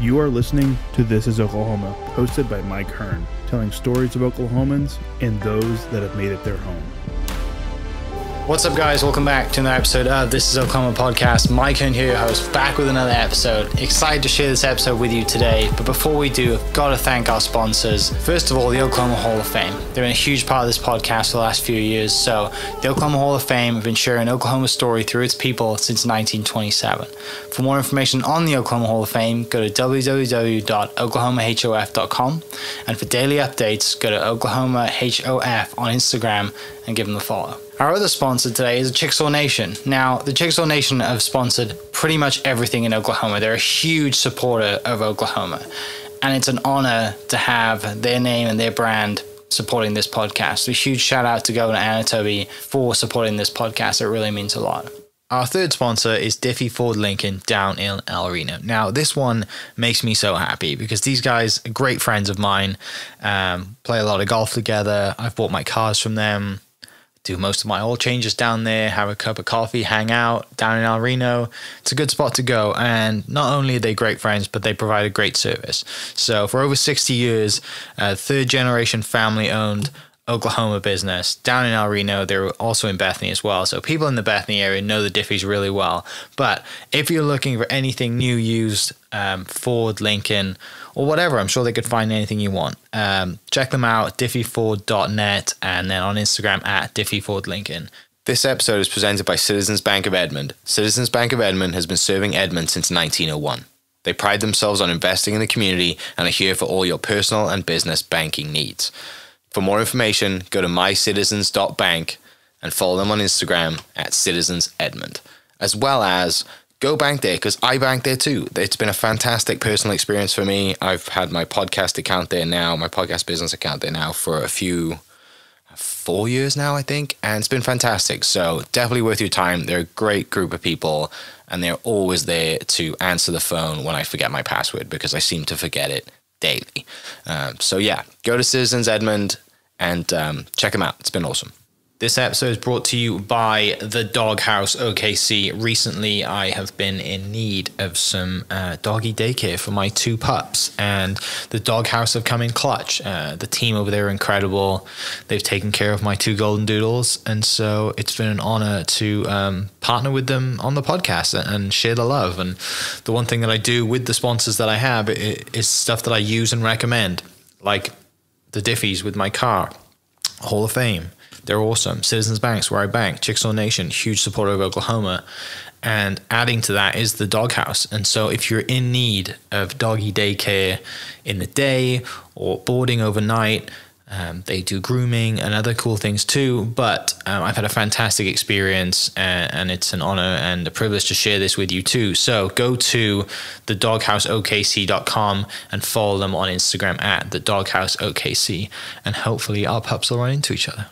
You are listening to This is Oklahoma, hosted by Mike Hearn, telling stories of Oklahomans and those that have made it their home. What's up, guys? Welcome back to another episode of This is Oklahoma podcast. Mike Hearn here, your host, back with another episode. Excited to share this episode with you today, but before we do, I've got to thank our sponsors. First of all, the Oklahoma Hall of Fame. They've been a huge part of this podcast for the last few years. So the Oklahoma Hall of Fame have been sharing Oklahoma's story through its people since 1927. For more information on the Oklahoma Hall of Fame, go to www.oklahomahof.com. And for daily updates, go to oklahomahof on Instagram and give them a follow. Our other sponsor today is Chickasaw Nation. Now, the Chickasaw Nation have sponsored pretty much everything in Oklahoma. They're a huge supporter of Oklahoma, and it's an honor to have their name and their brand supporting this podcast. A huge shout out to Governor Anatobi for supporting this podcast. It really means a lot. Our third sponsor is Diffie Ford Lincoln down in El Reno. Now, this one makes me so happy because these guys are great friends of mine, play a lot of golf together. I've bought my cars from them, do most of my oil changes down there, have a cup of coffee, hang out down in El Reno. It's a good spot to go. And not only are they great friends, but they provide a great service. So for over 60 years, third generation family owned Oklahoma business down in El Reno. They're also in Bethany as well. So people in the Bethany area know the Diffies really well. But if you're looking for anything new, used, Ford, Lincoln, or whatever, I'm sure they could find anything you want. Check them out, diffieford.net, and then on Instagram at diffiefordlincoln. This episode is presented by Citizens Bank of Edmond. Citizens Bank of Edmond has been serving Edmond since 1901. They pride themselves on investing in the community and are here for all your personal and business banking needs. For more information, go to mycitizens.bank and follow them on Instagram at Citizens Edmond, as well as go bank there, because I bank there too. It's been a fantastic personal experience for me. I've had my podcast account there now, my podcast business account there now for 4 years now, I think, and it's been fantastic. So definitely worth your time. They're a great group of people, and they're always there to answer the phone when I forget my password, because I seem to forget it daily. So yeah, go to Citizens Edmond and check them out. It's been awesome. This episode is brought to you by the Doghouse OKC. Recently, I have been in need of some doggy daycare for my 2 pups, and the Doghouse have come in clutch. The team over there are incredible. They've taken care of my 2 golden doodles, and so it's been an honor to partner with them on the podcast and share the love. And the one thing that I do with the sponsors that I have is stuff that I use and recommend, like the Diffies with my car, Hall of Fame. They're awesome. Citizens Bank's where I bank. Chickasaw Nation, huge supporter of Oklahoma. And adding to that is the Doghouse. And so if you're in need of doggy daycare in the day or boarding overnight, they do grooming and other cool things too. But I've had a fantastic experience, and it's an honor and a privilege to share this with you too. So go to thedoghouseokc.com and follow them on Instagram at thedoghouseokc. And hopefully our pups will run into each other.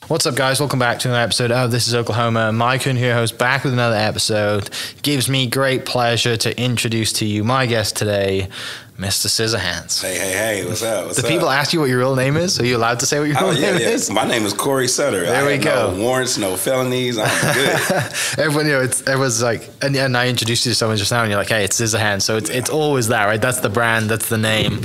What's up, guys? Welcome back to another episode of This is Oklahoma. Mike Hearn here, host, back with another episode. Gives me great pleasure to introduce to you my guest today, Mr. Scissorhands. Hey, what's up? Do people ask you what your real name is? Are you allowed to say what your real name is? My name is Corey Sutter. There we go. No warrants, no felonies. I'm good. Everyone, everyone's like, and I introduced you to someone just now, and you're like, hey, it's Scissorhands. So it's always that, right? That's the brand, that's the name.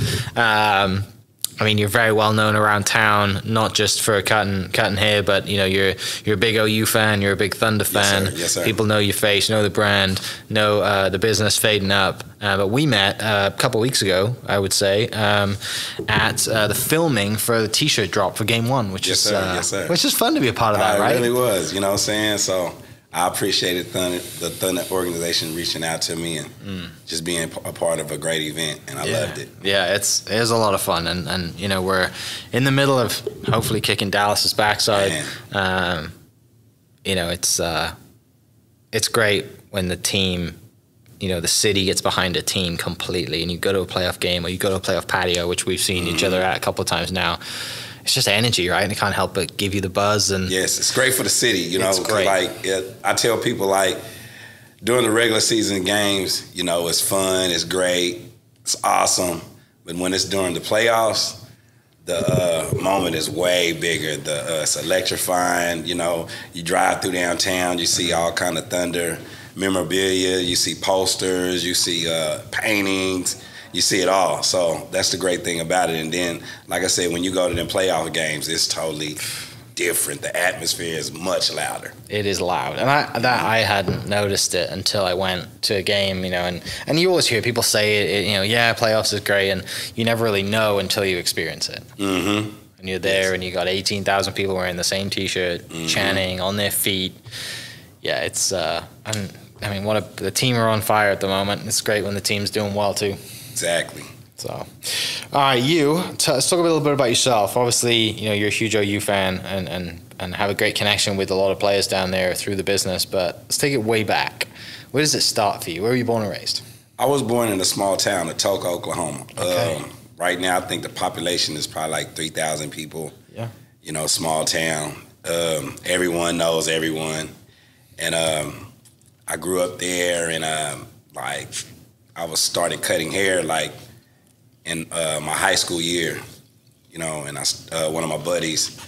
I mean, you're very well known around town, not just for cutting hair, but you're a big OU fan, you're a big Thunder fan. Yes, sir. People know your face, know the brand, know the business fading up. But we met a couple weeks ago, I would say, at the filming for the T-shirt drop for Game 1, which is fun to be a part of that, right? It really was. You know what I'm saying? So I appreciated the Thunder organization reaching out to me and just being a part of a great event, and I loved it. Yeah, it was a lot of fun, and we're in the middle of hopefully kicking Dallas's backside. It's great when the team, the city gets behind a team completely, and you go to a playoff game or you go to a playoff patio, which we've seen each other at a couple of times now. It's just energy, right? And it can't help but give you the buzz. And yes, it's great for the city, It's great. I tell people, during the regular season games, it's fun, it's great, it's awesome. But when it's during the playoffs, the moment is way bigger. It's electrifying. You know, you drive through downtown, you see all kind of Thunder memorabilia, you see posters, you see paintings, you see it all. So that's the great thing about it. And then, like I said, when you go to them playoff games, it's totally different. The atmosphere is much louder. It is loud, and I hadn't noticed it until I went to a game, you know, and you always hear people say it, you know, yeah, playoffs is great, and you never really know until you experience it. Mm-hmm. And you're there, and you got 18,000 people wearing the same T-shirt, chanting on their feet. Yeah, it's I mean, the team are on fire at the moment. It's great when the team's doing well too. Exactly. So, all right, let's talk a little bit about yourself. Obviously, you know, you're a huge OU fan and have a great connection with a lot of players down there through the business. But let's take it way back. Where does it start for you? Where were you born and raised? I was born in a small town of Atoka, Oklahoma. Okay. Right now, I think the population is probably like 3,000 people. Yeah. You know, small town. Everyone knows everyone. And I grew up there, and I was started cutting hair like in my high school year, you know, and one of my buddies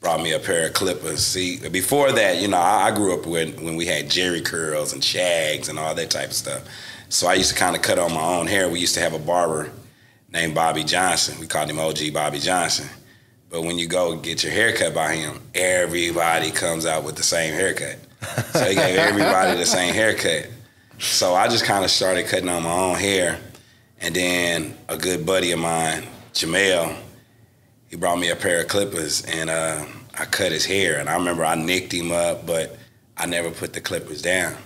brought me a pair of clippers. See, before that, you know, I grew up when we had Jerry curls and shags and all that type of stuff. So I used to kind of cut on my own hair. We used to have a barber named Bobby Johnson. We called him OG Bobby Johnson. But when you go get your hair cut by him, everybody comes out with the same haircut. So he gave everybody the same haircut. So I just kind of started cutting on my own hair. And then a good buddy of mine, Jamel, he brought me a pair of clippers, and I cut his hair. And I remember I nicked him up, but I never put the clippers down.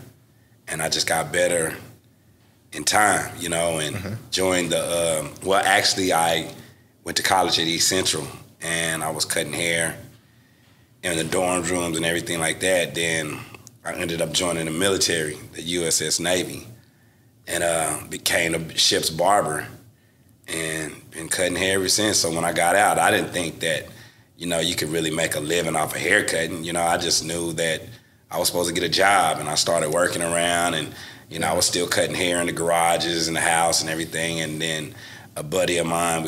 And I just got better in time, you know, and joined actually I went to college at East Central, and I was cutting hair in the dorm rooms and everything like that. Then I ended up joining the military, the USS Navy, and became a ship's barber and been cutting hair ever since. So when I got out, I didn't think that, you know, you could really make a living off of haircutting. You know, I just knew that I was supposed to get a job, and I started working around, and, you know, I was still cutting hair in the garages and the house and everything. And then a buddy of mine,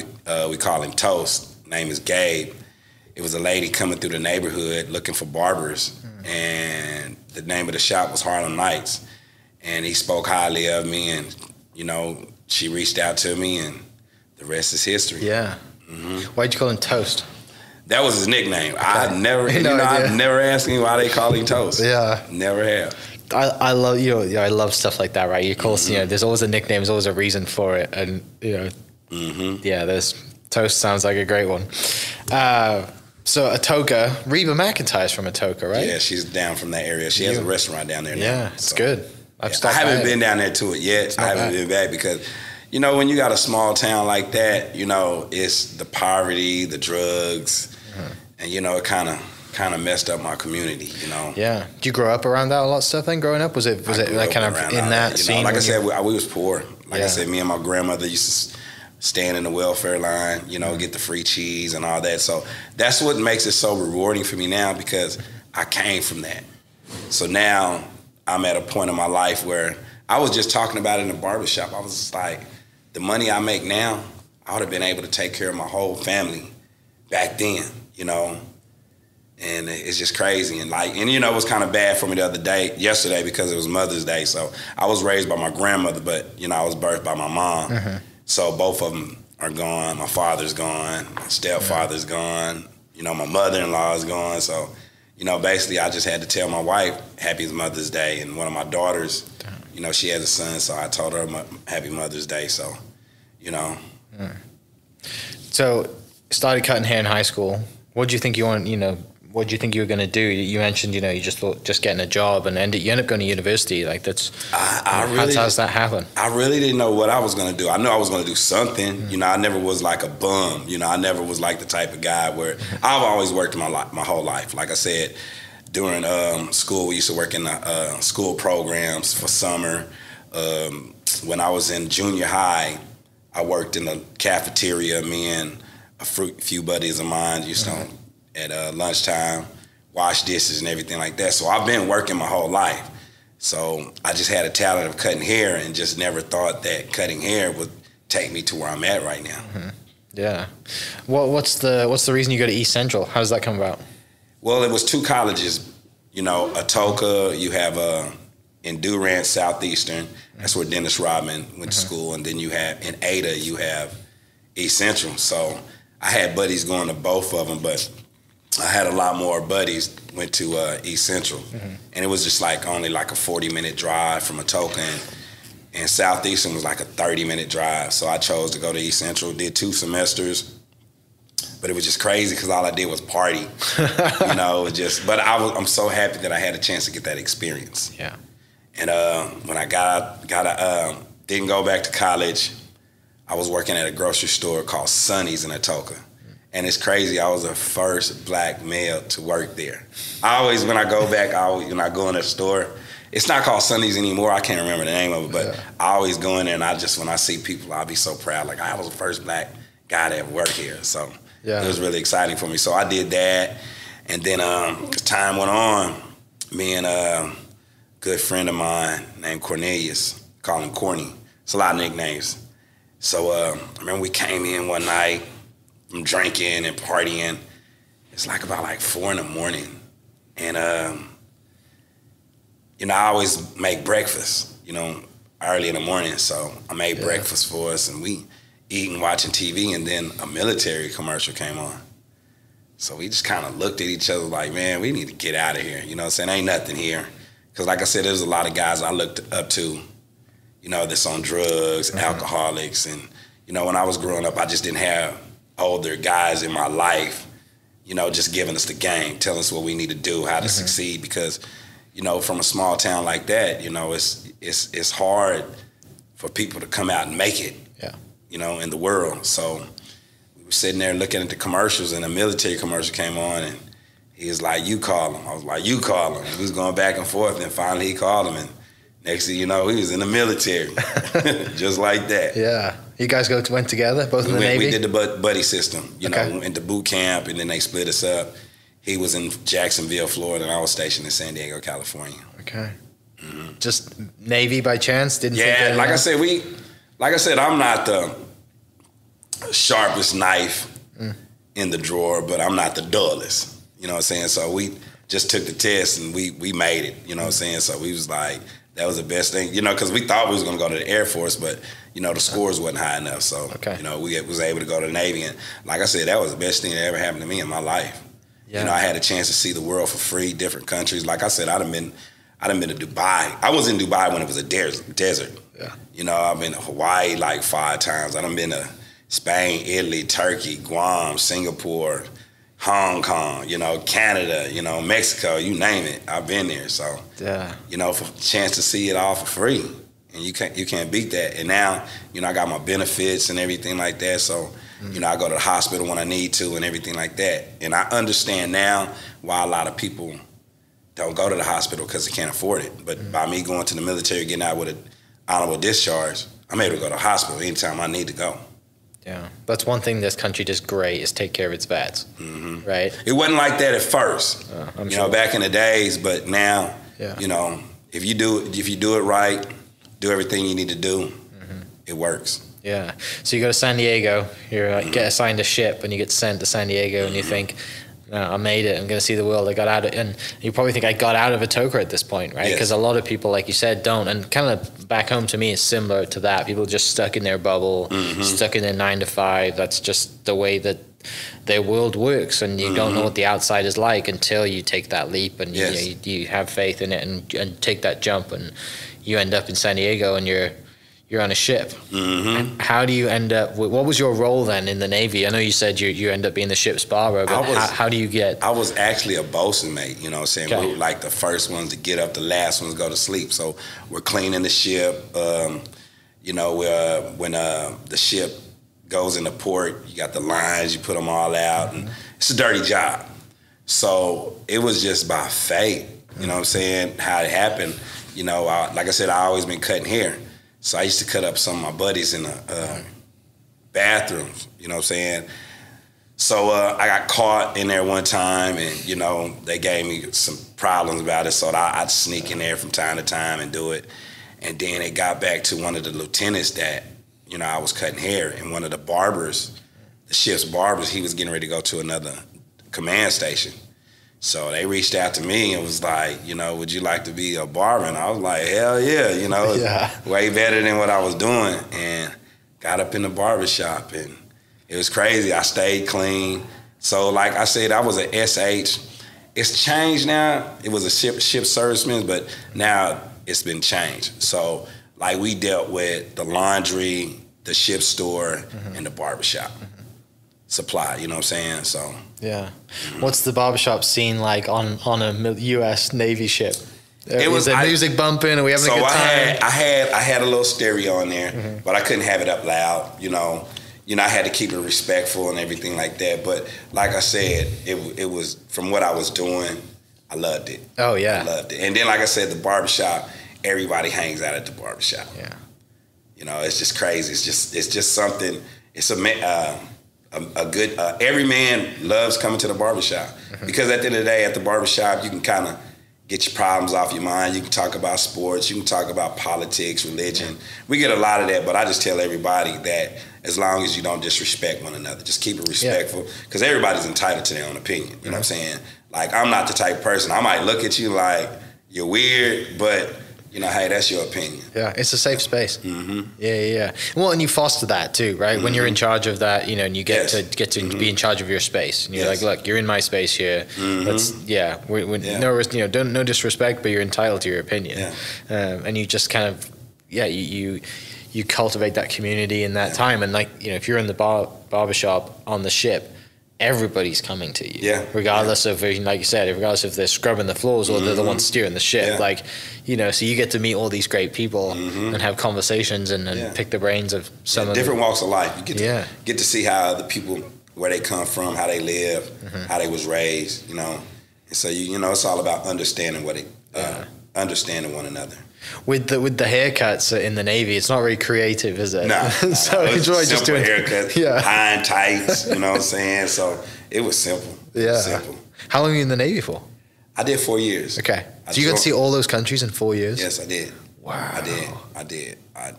we call him Toast, name is Gabe. It was a lady coming through the neighborhood looking for barbers, and the name of the shop was Harlem Nights. And he spoke highly of me, and, you know, she reached out to me, and the rest is history. Yeah. Why'd you call him Toast? That was his nickname. Okay. I've never asked him why they call him Toast. Yeah. Never have. I love, you know, I love stuff like that, right? You call, you know, there's always a nickname, there's always a reason for it. And, you know, yeah, there's Toast sounds like a great one. So Atoka, Reba McEntire's from Atoka, right? Yeah, she's down from that area. She has a restaurant down there now. Yeah, it's good. I haven't been down there to it yet. I haven't been back because, you know, when you got a small town like that, you know, it's the poverty, the drugs, and, you know, it kind of messed up my community, you know. Yeah. Did you grow up around that a lot of stuff then growing up? Was it like kind of in that scene? You know, like I said, we was poor. Like I said, me and my grandmother used to stand in the welfare line, you know, get the free cheese and all that. So that's what makes it so rewarding for me now, because I came from that. So now I'm at a point in my life where I was just talking about it in the barbershop. I was just like, the money I make now, I would have been able to take care of my whole family back then, you know. And it's just crazy. And you know, it was kind of bad for me yesterday, because it was Mother's Day. So I was raised by my grandmother, but, you know, I was birthed by my mom. So both of them are gone. My father's gone. My stepfather's gone. You know, my mother-in-law is gone. So, you know, basically I just had to tell my wife, Happy Mother's Day. And one of my daughters, you know, she has a son, so I told her Happy Mother's Day. So, you know. So started cutting hair in high school. What did you think you were going to do? You mentioned, you know, you just thought just getting a job, and you end up going to university. Like, that's, how does that happen? I really didn't know what I was going to do. I knew I was going to do something. You know, I never was like a bum. You know, I never was like the type of guy where I've always worked my whole life. Like I said, during school, we used to work in the school programs for summer. When I was in junior high, I worked in the cafeteria. Me and a few buddies of mine used to at lunchtime, wash dishes and everything like that. So I've been working my whole life. So I just had a talent of cutting hair, and just never thought that cutting hair would take me to where I'm at right now. Yeah. What's the reason you go to East Central? How does that come about? Well, it was 2 colleges. You know, Atoka, you have in Durant, Southeastern. That's where Dennis Rodman went to school. And then you have, in Ada, you have East Central. So I had buddies going to both of them, but I had a lot more buddies went to East Central. And it was just like only like a 40-minute drive from Atoka. And Southeastern was like a 30-minute drive. So I chose to go to East Central, did 2 semesters. But it was just crazy because all I did was party. You know, but I'm so happy that I had a chance to get that experience. Yeah. And when I didn't go back to college, I was working at a grocery store called Sonny's in Atoka. And it's crazy, I was the first black male to work there. I always, when I go back, when I go in the store, it's not called Sonny's anymore, I can't remember the name of it, but I always go in there and when I see people, I'll be so proud. Like, I was the first black guy to ever work here. So it was really exciting for me. So I did that. And then as time went on, me and a good friend of mine named Cornelius, call him Corny. It's a lot of nicknames. So I remember we came in one night, I'm drinking and partying. It's like about like 4 a.m. And, you know, I always make breakfast, you know, early in the morning. So I made breakfast for us and we eating, watching TV, and then a military commercial came on. So we just kind of looked at each other like, man, we need to get out of here. You know what I'm saying? Ain't nothing here. Because like I said, there's a lot of guys I looked up to, you know, that's on drugs, alcoholics. And, you know, when I was growing up, I just didn't have older guys in my life, you know, just giving us the game, telling us what we need to do, how to succeed. Because, you know, from a small town like that, you know, it's hard for people to come out and make it, you know, in the world. So we were sitting there looking at the commercials, and a military commercial came on, and he was like, you call him. I was like, you call him. We was going back and forth, and finally he called him, and next thing you know, he was in the military, just like that. Yeah. You guys went together, both in the Navy? We did the buddy system, you know, went to boot camp, and then they split us up. He was in Jacksonville, Florida, and I was stationed in San Diego, California. Okay. Just Navy by chance? Didn't think like I said, I'm not the sharpest knife in the drawer, but I'm not the dullest. You know what I'm saying? So we just took the test and we made it. You know what I'm saying? So we was like, that was the best thing. You know, because we thought we was going to go to the Air Force, but, you know, the scores wasn't high enough. So, you know, we was able to go to the Navy. And like I said, that was the best thing that ever happened to me in my life. Yeah. You know, I had a chance to see the world for free, different countries. Like I said, I done been to Dubai. I was in Dubai when it was a desert. Yeah. You know, I've been to Hawaii like 5 times. I done been to Spain, Italy, Turkey, Guam, Singapore, Hong Kong, you know, Canada, you know, Mexico, you name it. I've been there. So, you know, for a chance to see it all for free. And you can't beat that. And now, you know, I got my benefits and everything like that. So, you know, I go to the hospital when I need to and everything like that. And I understand now why a lot of people don't go to the hospital because they can't afford it. But by me going to the military, getting out with an honorable discharge, I'm able to go to the hospital anytime I need to go. Yeah, that's one thing this country does great is take care of its vets, right? It wasn't like that at first, you know, back in the days. But now, you know, if you do it right, do everything you need to do, it works. Yeah. So you go to San Diego, you get assigned a ship, and you get sent to San Diego, and you think, I made it. I'm going to see the world. I got out of, and you probably think I got out of Atoka at this point, right? Because a lot of people, like you said, don't. And kind of back home to me is similar to that. People just stuck in their bubble, stuck in their 9 to 5. That's just the way that their world works, and you don't know what the outside is like until you take that leap and you have faith in it and take that jump, and you end up in San Diego and you're on a ship. How do you end up? What was your role then in the Navy? I know you said you end up being the ship's barber, but how do you get? I was actually a boason mate. You know what I'm saying? We were like the first ones to get up, the last ones to go to sleep. So we're cleaning the ship. You know, when the ship goes into port, you got the lines, you put them all out, and it's a dirty job. So it was just by fate. You know what I'm saying? How it happened. You know, like I said, I always been cutting hair. So I used to cut up some of my buddies in the bathrooms, you know what I'm saying? So I got caught in there one time, and, you know, they gave me some problems about it, so I'd sneak in there from time to time and do it. And then it got back to one of the lieutenants that, you know, I was cutting hair, and one of the barbers the ship's barbers, he was getting ready to go to another command station. So they reached out to me and was like, you know, would you like to be a barber? And I was like, hell yeah, you know, way better than what I was doing. And got up in the barbershop, and it was crazy. I stayed clean. So like I said, I was an SH. It's changed now. It was a ship serviceman, but now it's been changed. So like we dealt with the laundry, the ship store, and the barbershop supply, you know what I'm saying? So yeah. What's the barbershop scene like on a U.S. Navy ship? Was there music bumping? Are we having a good time? I had a little stereo on there, but I couldn't have it up loud. You know, I had to keep it respectful and everything like that. But like I said, it was from what I was doing. I loved it. Oh yeah, I loved it. And then like I said, the barbershop, everybody hangs out at the barbershop. Yeah, you know, it's just crazy. It's just something. It's a good. Every man loves coming to the barbershop because at the end of the day, at the barbershop, you can kind of get your problems off your mind. You can talk about sports. You can talk about politics, religion. We get a lot of that, but I just tell everybody that as long as you don't disrespect one another, just keep it respectful because everybody's entitled to their own opinion. You know what I'm saying? Like, I'm not the type of person. I might look at you like you're weird, but you know, hey, that's your opinion. Yeah, it's a safe space. Yeah. Well, and you foster that too, right? When you're in charge of that, you know, and you get to be in charge of your space, and you're like, look, you're in my space here. Let's, no disrespect, but you're entitled to your opinion. And you just kind of, you cultivate that community in that time. And like, you know, if you're in the barbershop on the ship, everybody's coming to you, regardless of, like you said, regardless if they're scrubbing the floors or they're the ones steering the ship. Like, you know, so you get to meet all these great people and have conversations and pick the brains of some of different walks of life. You get to see how the people, where they come from, how they live, how they was raised, you know. And so you know, it's all about understanding understanding one another. With the haircuts in the Navy, it's not very creative, is it? No. So it was enjoy just doing haircuts, high and tights, you know what I'm saying? So it was simple. Simple. How long were you in the Navy for? I did 4 years. Okay. So you got to see all those countries in 4 years? Yes, I did. Wow. I did. I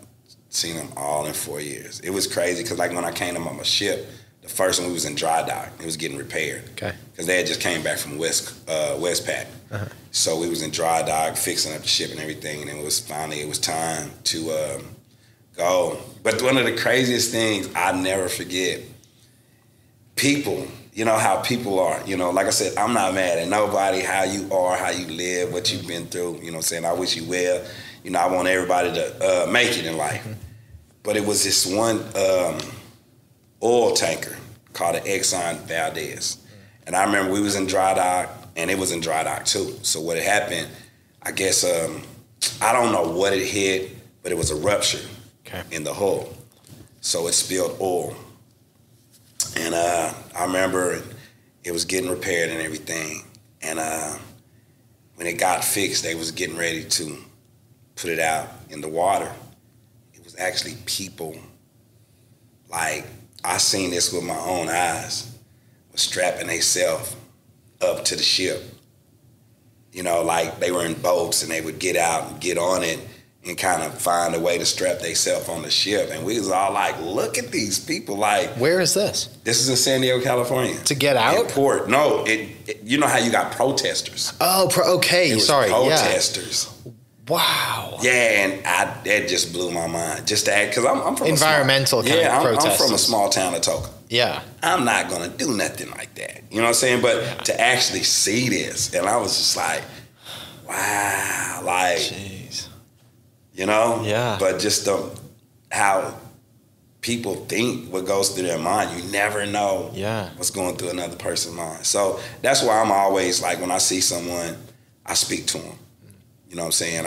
seen them all in 4 years. It was crazy because like when I came to my ship, the first one we was in dry dock. It was getting repaired. Okay. Because they had just came back from Westpac. So we was in dry dock, fixing up the ship and everything, and it was time to go. But one of the craziest things I never forget, people, you know how people are. You know, like I said, I'm not mad at nobody, how you are, how you live, what you've been through. You know what I'm saying? I wish you well. You know, I want everybody to make it in life. But it was this one oil tanker called the Exxon Valdez. And I remember we was in dry dock, and it was in dry dock too. So what had happened, I guess, I don't know what it hit, but it was a rupture in the hull. So it spilled oil. And I remember it was getting repaired and everything. And when it got fixed, they was getting ready to put it out in the water. It was actually people, like, I seen this with my own eyes, was strapping themselves up to the ship. You know, like they were in boats and they would get out and get on it and kind of find a way to strap themselves on the ship. And we was all like, look at these people. Like, where is this? This is in San Diego, California. To get out? In port. No, you know how you got protesters. Oh, okay. Sorry. Protesters. Yeah. Wow. Yeah, and that just blew my mind. Just to act, because I'm from environmental kind of protesters. I'm from a small town of Toca. Yeah. I'm not going to do nothing like that. You know what I'm saying? But to actually see this, and I was just like, wow, like, jeez. You know? Yeah. But just how people think, what goes through their mind, you never know what's going through another person's mind. So that's why I'm always like, when I see someone, I speak to them. You know what I'm saying?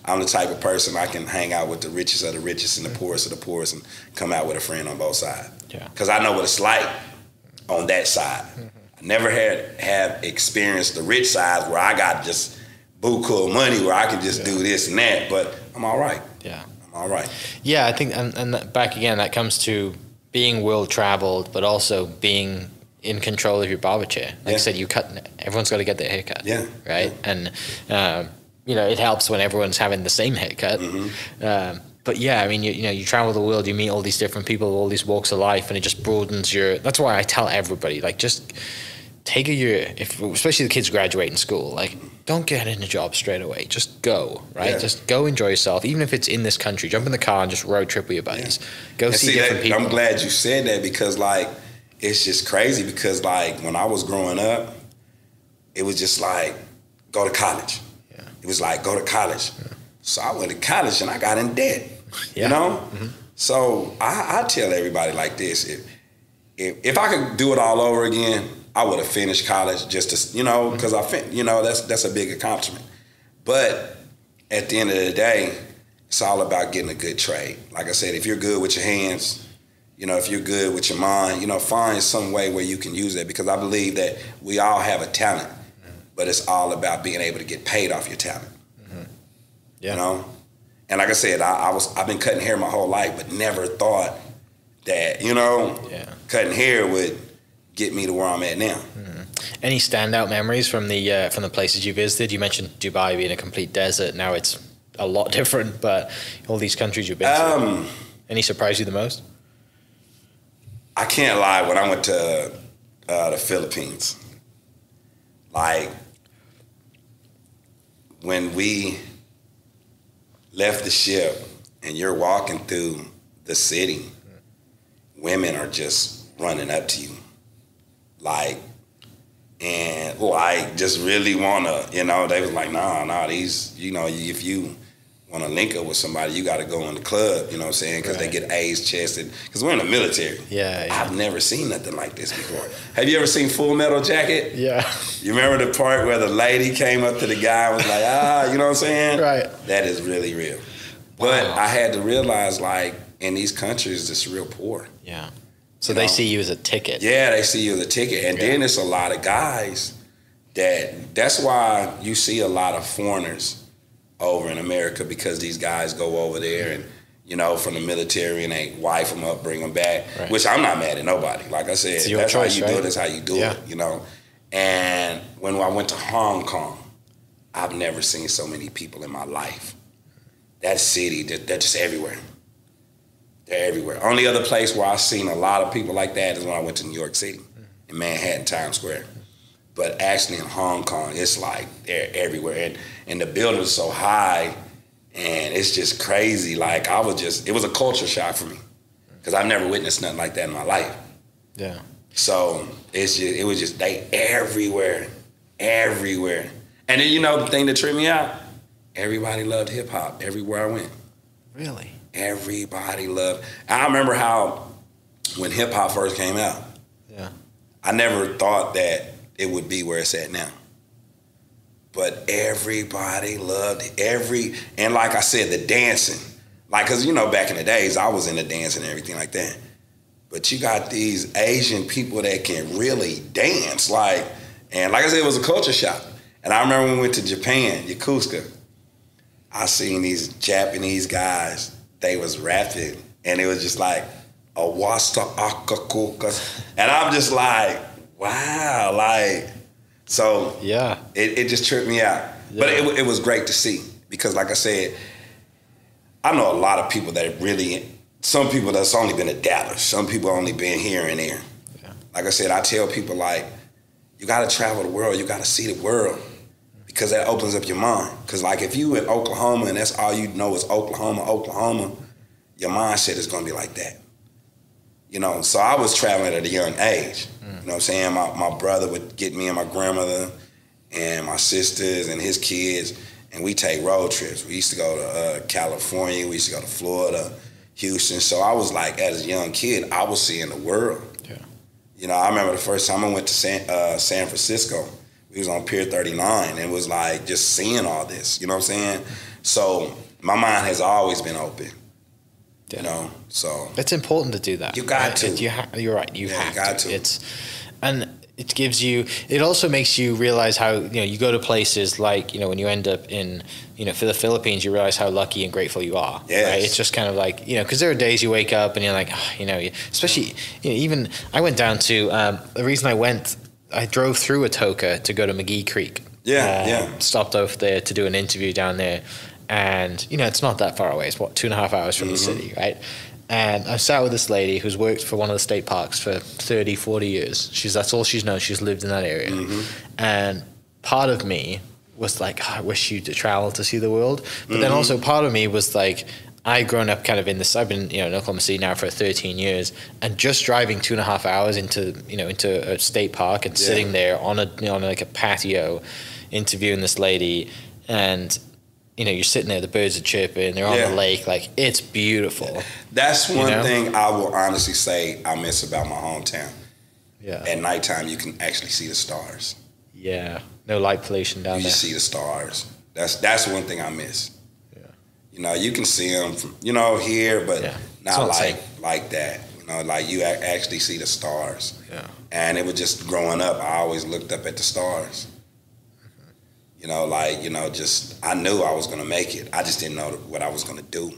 I'm the type of person I can hang out with the richest of the richest and the poorest of the poorest and come out with a friend on both sides. Yeah. Because I know what it's like on that side. I never have experienced the rich side where I got just buku money where I can just do this and that, but I'm all right. Yeah. I'm all right. Yeah, I think, and back again, that comes to being well-traveled, but also being in control of your barber chair. Like I said, everyone's got to get their hair cut. Yeah. Right? Yeah. And, you know, it helps when everyone's having the same haircut. but yeah, I mean, you know, you travel the world, you meet all these different people, all these walks of life, and it just broadens your. That's why I tell everybody, like, just take a year, especially the kids graduating school, like, don't get in a job straight away. Just go, right? Yeah. Just go enjoy yourself, even if it's in this country. Jump in the car and just road trip with your buddies. Go see different people. I'm glad you said that because, like, it's just crazy because, like, when I was growing up, it was just like, go to college. Yeah. It was like, go to college. Yeah. So I went to college and I got in debt, you know? Mm-hmm. So I tell everybody like this, if I could do it all over again, I would have finished college just to, you know, because that's a big accomplishment. But at the end of the day, it's all about getting a good trade. Like I said, if you're good with your hands, you know, if you're good with your mind, you know, find some way where you can use that, because I believe that we all have a talent, but it's all about being able to get paid off your talent. Mm-hmm. Yeah. You know? And like I said, I've been cutting hair my whole life, but never thought that, you know, cutting hair would get me to where I'm at now. Mm-hmm. Any standout memories from the places you visited? You mentioned Dubai being a complete desert. Now it's a lot different, but all these countries you've been to. Any surprise you the most? I can't lie. When I went to the Philippines, like when we left the ship and you're walking through the city, women are just running up to you. Like, and like just really wanna, you know, they was like, nah, these, you know, if you wanna link up with somebody, you gotta go in the club, you know what I'm saying? Because they get A's chested, because we're in the military. Yeah. I've never seen nothing like this before. Have you ever seen Full Metal Jacket? Yeah. You remember the part where the lady came up to the guy and was like, you know what I'm saying? Right. That is really real. But I had to realize, like, in these countries, it's real poor. Yeah. So they see you as a ticket. Yeah, they see you as a ticket. And then it's a lot of guys that's why you see a lot of foreigners over in America, because these guys go over there and, you know, from the military, and they wife them up, bring them back, which I'm not mad at nobody. Like I said, that's choice, how you do it, that's how you do it, you know. And when I went to Hong Kong, I've never seen so many people in my life. That city, they're just everywhere. They're everywhere. Only other place where I've seen a lot of people like that is when I went to New York City, in Manhattan, Times Square. But actually in Hong Kong, it's like they're everywhere. And the building's so high, and it's just crazy. Like, it was a culture shock for me, because I've never witnessed nothing like that in my life. Yeah. So it was just they everywhere. And then, you know, the thing that tripped me out, everybody loved hip hop everywhere I went. Really? Everybody loved. I remember how when hip hop first came out, I never thought that it would be where it's at now. But everybody loved and like I said, the dancing. Like, cause you know, back in the days, I was into dancing and everything like that. But you got these Asian people that can really dance, and like I said, it was a culture shock. And I remember when we went to Japan, Yokosuka, I seen these Japanese guys, they was rapping, and it was just like, Awasta Akakuka. And I'm just like, wow, like, so it just tripped me out. Yeah. But it was great to see, because like I said, I know a lot of people that really, some people that's only been to Dallas, some people only been here and there. Yeah. Like I said, I tell people, like, you gotta travel the world, you gotta see the world, because that opens up your mind. Because like if you in Oklahoma and that's all you know is Oklahoma, your mindset is gonna be like that. You know, so I was traveling at a young age. You know what I'm saying? My brother would get me and my grandmother and my sisters and his kids, and we take road trips. We used to go to California, we used to go to Florida, Houston. So I was like, as a young kid, I was seeing the world. Yeah. You know, I remember the first time I went to San Francisco. We was on Pier 39, and it was like just seeing all this, you know what I'm saying? So my mind has always been open. You know, so it's important to do that. You got to. You're right. You have to. And it gives you. It also makes you realize how, you know, you go to places like, you know, when you end up in, you know, for the Philippines, you realize how lucky and grateful you are. Yes. Right? It's just kind of like, you know, because there are days you wake up and you're like, oh, you know, especially, you know, even I went down to the reason I drove through Atoka to go to McGee Creek. Yeah. Stopped over there to do an interview down there. and it's not that far away. It's 2.5 hours from the city, right? And I sat with this lady who's worked for one of the state parks for 30, 40 years. That's all she's known. She's lived in that area. And part of me was like, I wish you'd travel to see the world. But then also part of me was like, I've grown up kind of in this. I've been, in Oklahoma City now for 13 years, and just driving 2.5 hours into a state park and sitting there on like a patio, interviewing this lady, and you're sitting there, the birds are chirping, they're on the lake, like it's beautiful. That's one thing I will honestly say I miss about my hometown. Yeah. At nighttime, you can actually see the stars. Yeah. No light pollution down there. You see the stars. That's one thing I miss. You can see them from, here, but not like that. Like you actually see the stars. Yeah. And it was just growing up, I always looked up at the stars. I knew I was going to make it. I just didn't know what I was going to do.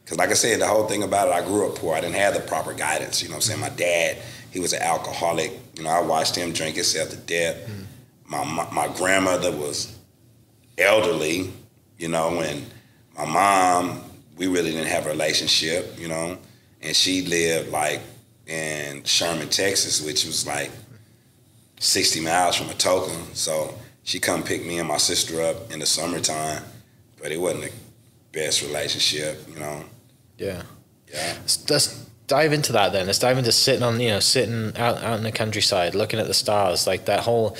Because like I said, the whole thing about it, I grew up poor. I didn't have the proper guidance. My dad, he was an alcoholic. I watched him drink himself to death. My grandmother was elderly, and my mom, we really didn't have a relationship, and she lived like in Sherman, Texas, which was like 60 miles from Atoka. So she come pick me and my sister up in the summertime, but it wasn't the best relationship, Yeah. Yeah. Let's dive into that then. Let's dive into sitting out in the countryside, looking at the stars, like that whole,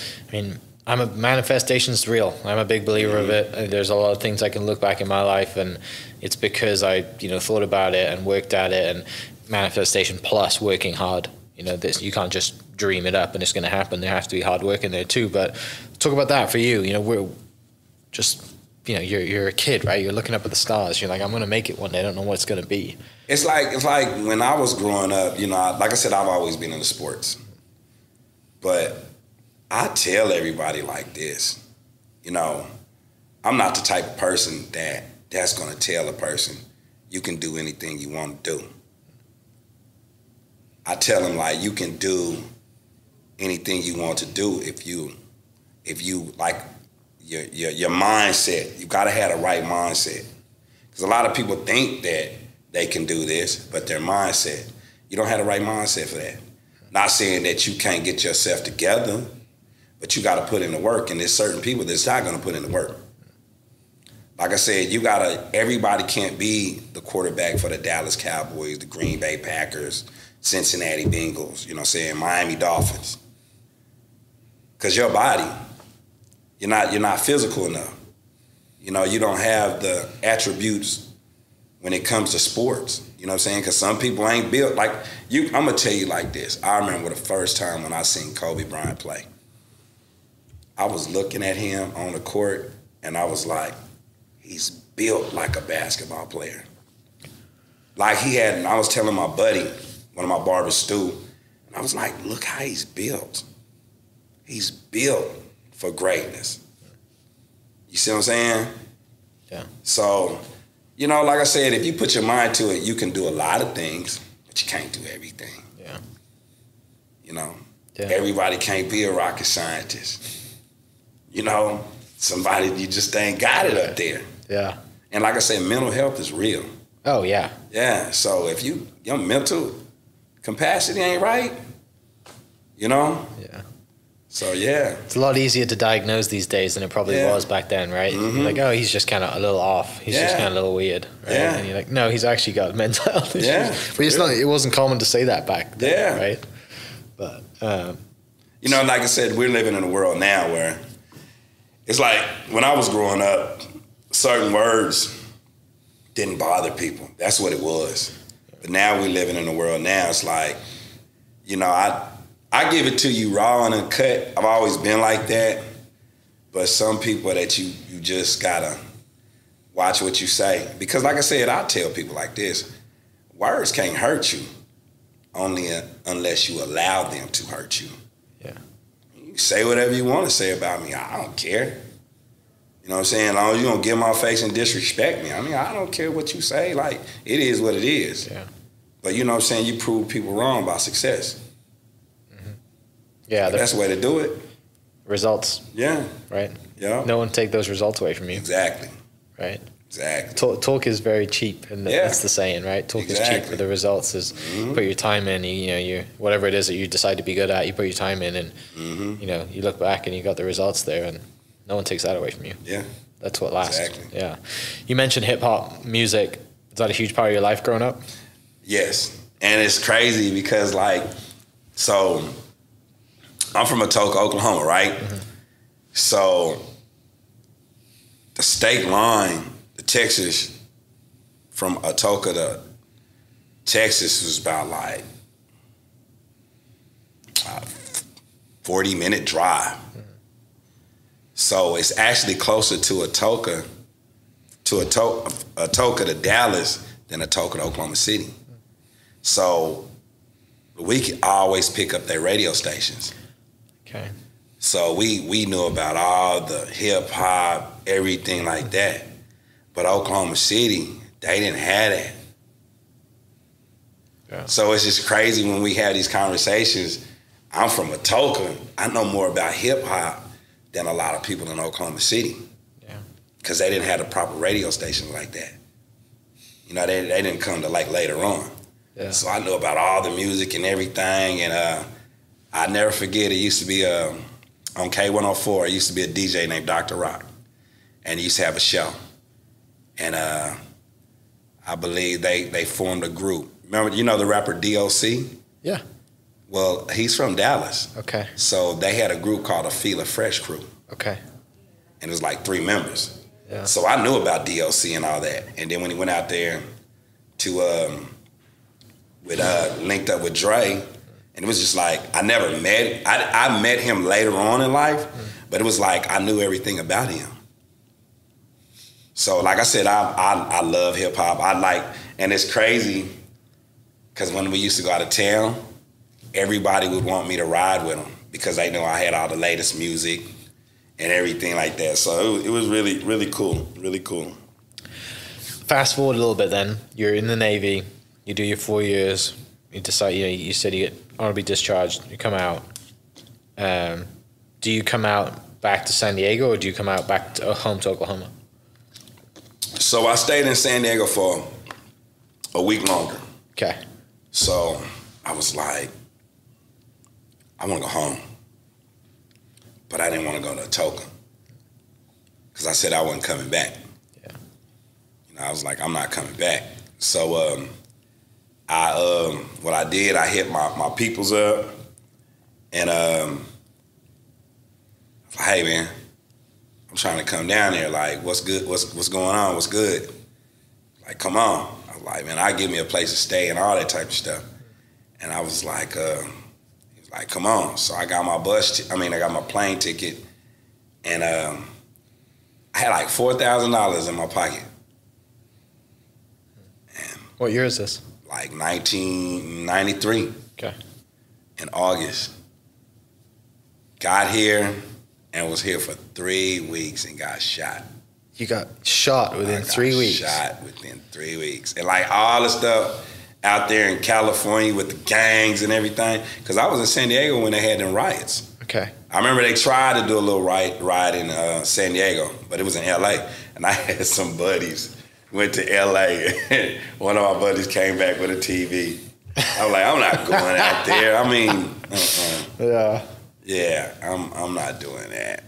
manifestation's real. I'm a big believer of it. And there's a lot of things I can look back in my life, and it's because I, thought about it and worked at it, and manifestation plus working hard. You can't just dream it up and it's going to happen. There has to be hard work in there too. But talk about that for you. We're just, you're a kid, right? You're looking up at the stars. You're like, I'm going to make it one day. I don't know what it's going to be. It's like when I was growing up, like I said, I've always been into sports. But I tell everybody like this, I'm not the type of person that's going to tell a person you can do anything you want to do. I tell them like you can do anything you want to do if you like your mindset. You got to have the right mindset, because a lot of people think that they can do this, but their mindset, you don't have the right mindset for that. Not saying that you can't get yourself together, but you got to put in the work, and there's certain people that's not going to put in the work. Like I said, everybody can't be the quarterback for the Dallas Cowboys, the Green Bay Packers, Cincinnati Bengals, Miami Dolphins. Because your body, you're not physical enough. You don't have the attributes when it comes to sports. Because some people ain't built like you. I'm going to tell you like this. I remember the first time when I seen Kobe Bryant play. I was looking at him on the court, and I was like, he's built like a basketball player. Like I was telling my buddy, one of my barbers, Stu, and I was like, look how he's built. He's built for greatness. You see what I'm saying? Yeah. So, like I said, if you put your mind to it, you can do a lot of things, but you can't do everything. Yeah. Everybody can't be a rocket scientist. Somebody, you just ain't got it up there. Yeah. And like I said, mental health is real. Oh, yeah. Yeah, so if your mental capacity ain't right, Yeah. So, yeah. It's a lot easier to diagnose these days than it probably was back then, right? Mm-hmm. You're like, oh, he's just kind of a little off. He's just kind of a little weird, right? Yeah. And you're like, no, he's actually got mental health issues. Yeah. But it wasn't common to say that back then, right? But, like I said, we're living in a world now where it's like when I was growing up, certain words didn't bother people. That's what it was. But now we're living in a world now, it's like, I give it to you raw and uncut. I've always been like that. But some people that you just gotta watch what you say. Because like I said, I tell people like this, words can't hurt you only unless you allow them to hurt you. Yeah. You say whatever you want to say about me. I don't care. You know what I'm saying? As long as you don't get in my face and disrespect me. I don't care what you say. Like, it is what it is. Yeah. But you know what I'm saying? You prove people wrong about success. Mm-hmm. Yeah. That's the way to do it. Results. Yeah. Right? Yeah. No one take those results away from you. Exactly. Right? Exactly. Talk is very cheap, and that's the saying, right? Talk is cheap for the results. Is put your time in. You whatever it is that you decide to be good at, you put your time in, and you look back and you got the results there, and no one takes that away from you. Yeah, that's what lasts. Exactly. Yeah, you mentioned hip hop music. Is that a huge part of your life growing up? Yes, and it's crazy because so I'm from Atoka, Oklahoma, right? So the state line, the Texas, from Atoka to Texas was about a 40-minute drive. So it's actually closer to Atoka to Dallas than Atoka to Oklahoma City. So we could always pick up their radio stations. Okay. So we knew about all the hip hop, everything like that. But Oklahoma City, they didn't have that. Yeah. So it's just crazy when we have these conversations. I'm from Atoka. I know more about hip hop than a lot of people in Oklahoma City. Yeah. Because they didn't have a proper radio station like that. They didn't come to later on. Yeah. So I knew about all the music and everything. And I never forget, it used to be on K104, it used to be a DJ named Dr. Rock. And he used to have a show. And I believe they formed a group. Remember, the rapper DOC? Yeah. Well, he's from Dallas. Okay. So they had a group called the Fila Fresh Crew. Okay. And it was 3 members. Yeah. So I knew about DOC and all that. And then when he went out there to linked up with Dre, and it was just I never met him. I met him later on in life, but it was I knew everything about him. So like I said, I love hip hop. And it's crazy because when we used to go out of town, everybody would want me to ride with them because they knew I had all the latest music and everything like that. So it was really, really cool, really cool. Fast forward a little bit then. You're in the Navy. You do your 4 years. You decide, you said you get honorably discharged. You come out. Do you come out back to San Diego or do you come out back home to Oklahoma? So I stayed in San Diego for a week longer. Okay. So I was I want to go home. But I didn't want to go to Atoka because I said I wasn't coming back. Yeah. I was I'm not coming back. So what I did, I hit my peoples up and hey man, I'm trying to come down there. What's good? What's going on? What's good? Come on. I was man, give me a place to stay and all that type of stuff. And I was he was come on. So I got my I got my plane ticket, and I had $4,000 in my pocket. And what year is this? 1993. Okay. In August. Got here and was here for 3 weeks and got shot. You got shot within 3 weeks? Shot within 3 weeks. And all the stuff out there in California with the gangs and everything. Because I was in San Diego when they had them riots. Okay. I remember they tried to do a little riot in San Diego, but it was in L.A. And I had some buddies. Went to L.A. One of my buddies came back with a TV. I was I'm not going out there. Yeah, I'm not doing that.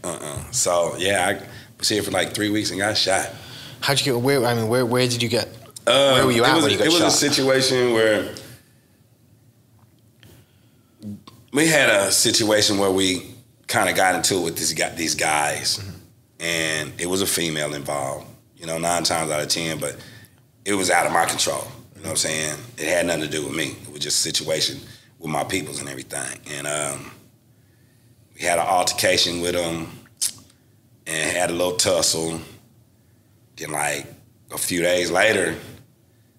So yeah, I was here for 3 weeks and got shot. How'd you get? Where did you get? Where were you at when you got shot? It was a situation where we had a situation where we kind of got into it with these guys, and it was a female involved. 9 times out of 10, but it was out of my control. You know what I'm saying? It had nothing to do with me. It was just a situation with my peoples and everything. And we had an altercation with them and had a little tussle. Then a few days later,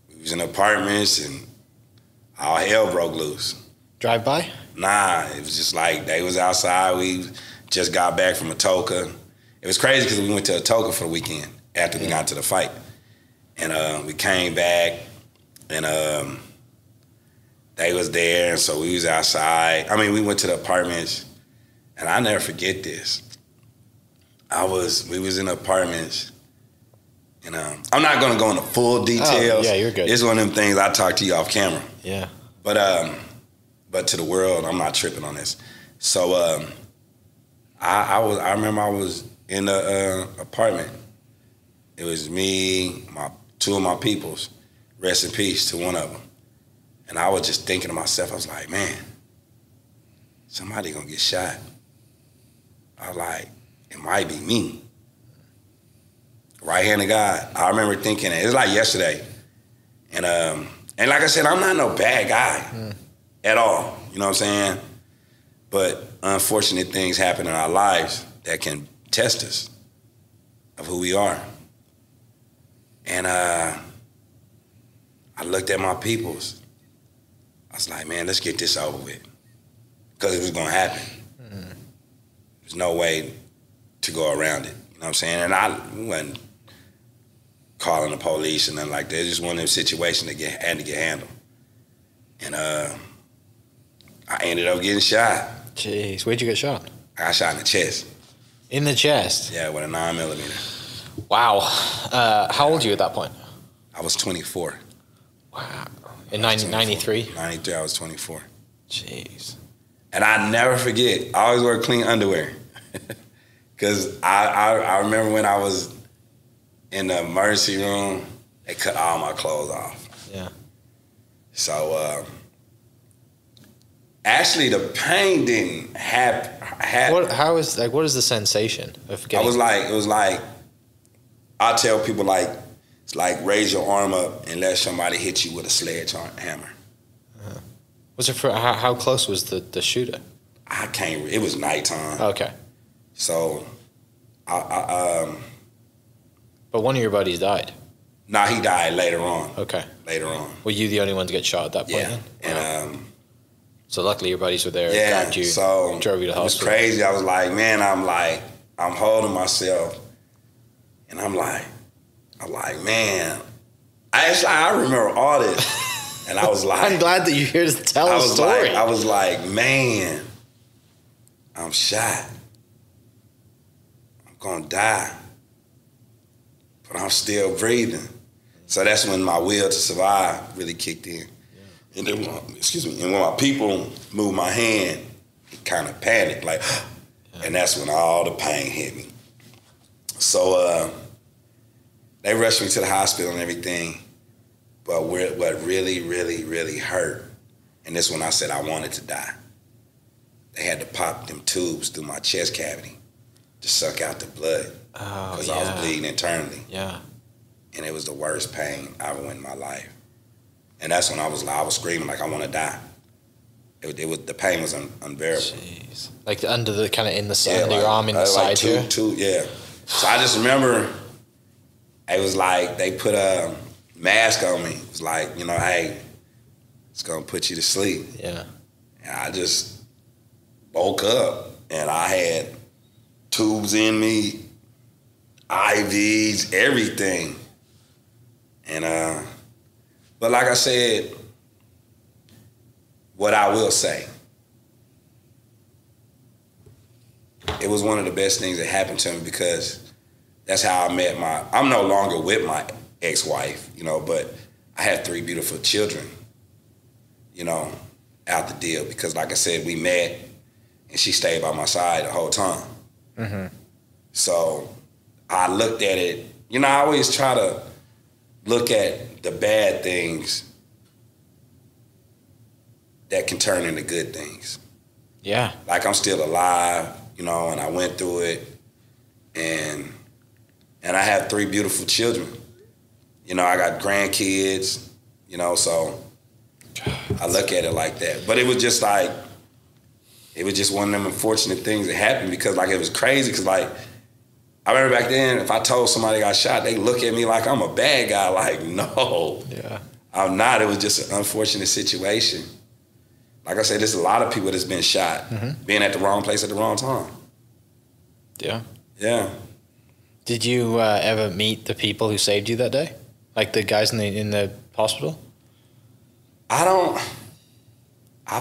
we was in apartments and all hell broke loose. Drive by? Nah, it was just they was outside. We just got back from Atoka. It was crazy because we went to Atoka for the weekend after we got to the fight. And we came back and they was there, and so we was outside. We went to the apartments, and I'll never forget this. We was in the apartments And I'm not going to go into full details. Yeah, you're good. It's one of them things I talk to you off camera. Yeah. But to the world, I'm not tripping on this. So I remember I was in the apartment. It was me, two of my peoples. Rest in peace to one of them. And I was just thinking to myself, I was like, man, somebody gonna get shot. I was like, it might be me. Right hand of God. I remember thinking it was like yesterday. And like I said, I'm not no bad guy at all. You know what I'm saying? But unfortunate things happen in our lives that can test us of who we are. And I looked at my peoples. I was like, man, let's get this over with. Because it was going to happen. There's no way to go around it. You know what I'm saying? And I wasn't calling the police and nothing like that. It was just one of those situations that had to get handled. And I ended up getting shot. Jeez, where'd you get shot? I got shot in the chest. In the chest? Yeah, with a 9mm. Wow. How old were you at that point? I was 24. Wow. In 1993? 93, I was 24. Jeez. And I never forget, I always wear clean underwear. Because I remember when I was in the emergency room, they cut all my clothes off. Yeah. So, actually, the pain didn't happen. What is the sensation of getting? It was like, I tell people like, it's like raise your arm up and let somebody hit you with a sledgehammer. Was it how close was the shooter? I can't. It was nighttime. Okay. So, But one of your buddies died. Nah, he died later on. Okay. Later on. Were you the only one to get shot at that point? Yeah. Then? And so luckily your buddies were there. Yeah. Grabbed you. So drove you to the hospital. It was crazy. I was like, man, I'm holding myself, and I'm like, man, I remember all this. And I was like, I'm glad that you're here to tell a story. I was like, man, I'm shot. I'm gonna die. But I'm still breathing. So that's when my will to survive really kicked in. Yeah. And then, and when my people moved my hand, it kind of panicked, like, and that's when all the pain hit me. So they rushed me to the hospital and everything. But what really, really, really hurt, and this when I said I wanted to die, they had to pop them tubes through my chest cavity to suck out the blood because I was bleeding internally. Yeah. And it was the worst pain I ever went in my life. And that's when I was screaming like I want to die. The pain was unbearable. Jeez. Like under the kind of in the side of your arm in the side here. Yeah. So I just remember it was like they put a mask on me. It was like, hey, it's gonna put you to sleep. Yeah. And I just woke up and I had tubes in me, IVs, everything. And but like I said, what I will say, it was one of the best things that happened to me because that's how I met I'm no longer with my ex-wife, but I had 3 beautiful children, out the deal because like I said, we met and she stayed by my side the whole time. Mm-hmm. So I looked at it, I always try to look at the bad things that can turn into good things. Yeah. Like I'm still alive, and I went through it and I have 3 beautiful children. I got grandkids, so I look at it like that. But it was just one of them unfortunate things that happened because it was crazy because I remember back then, if I told somebody got shot, they look at me like I'm a bad guy. Like, no, yeah, I'm not. It was just an unfortunate situation. Like I said, there's a lot of people that's been shot, being at the wrong place at the wrong time. Yeah. Yeah. Did you ever meet the people who saved you that day? Like the guys in the hospital? I've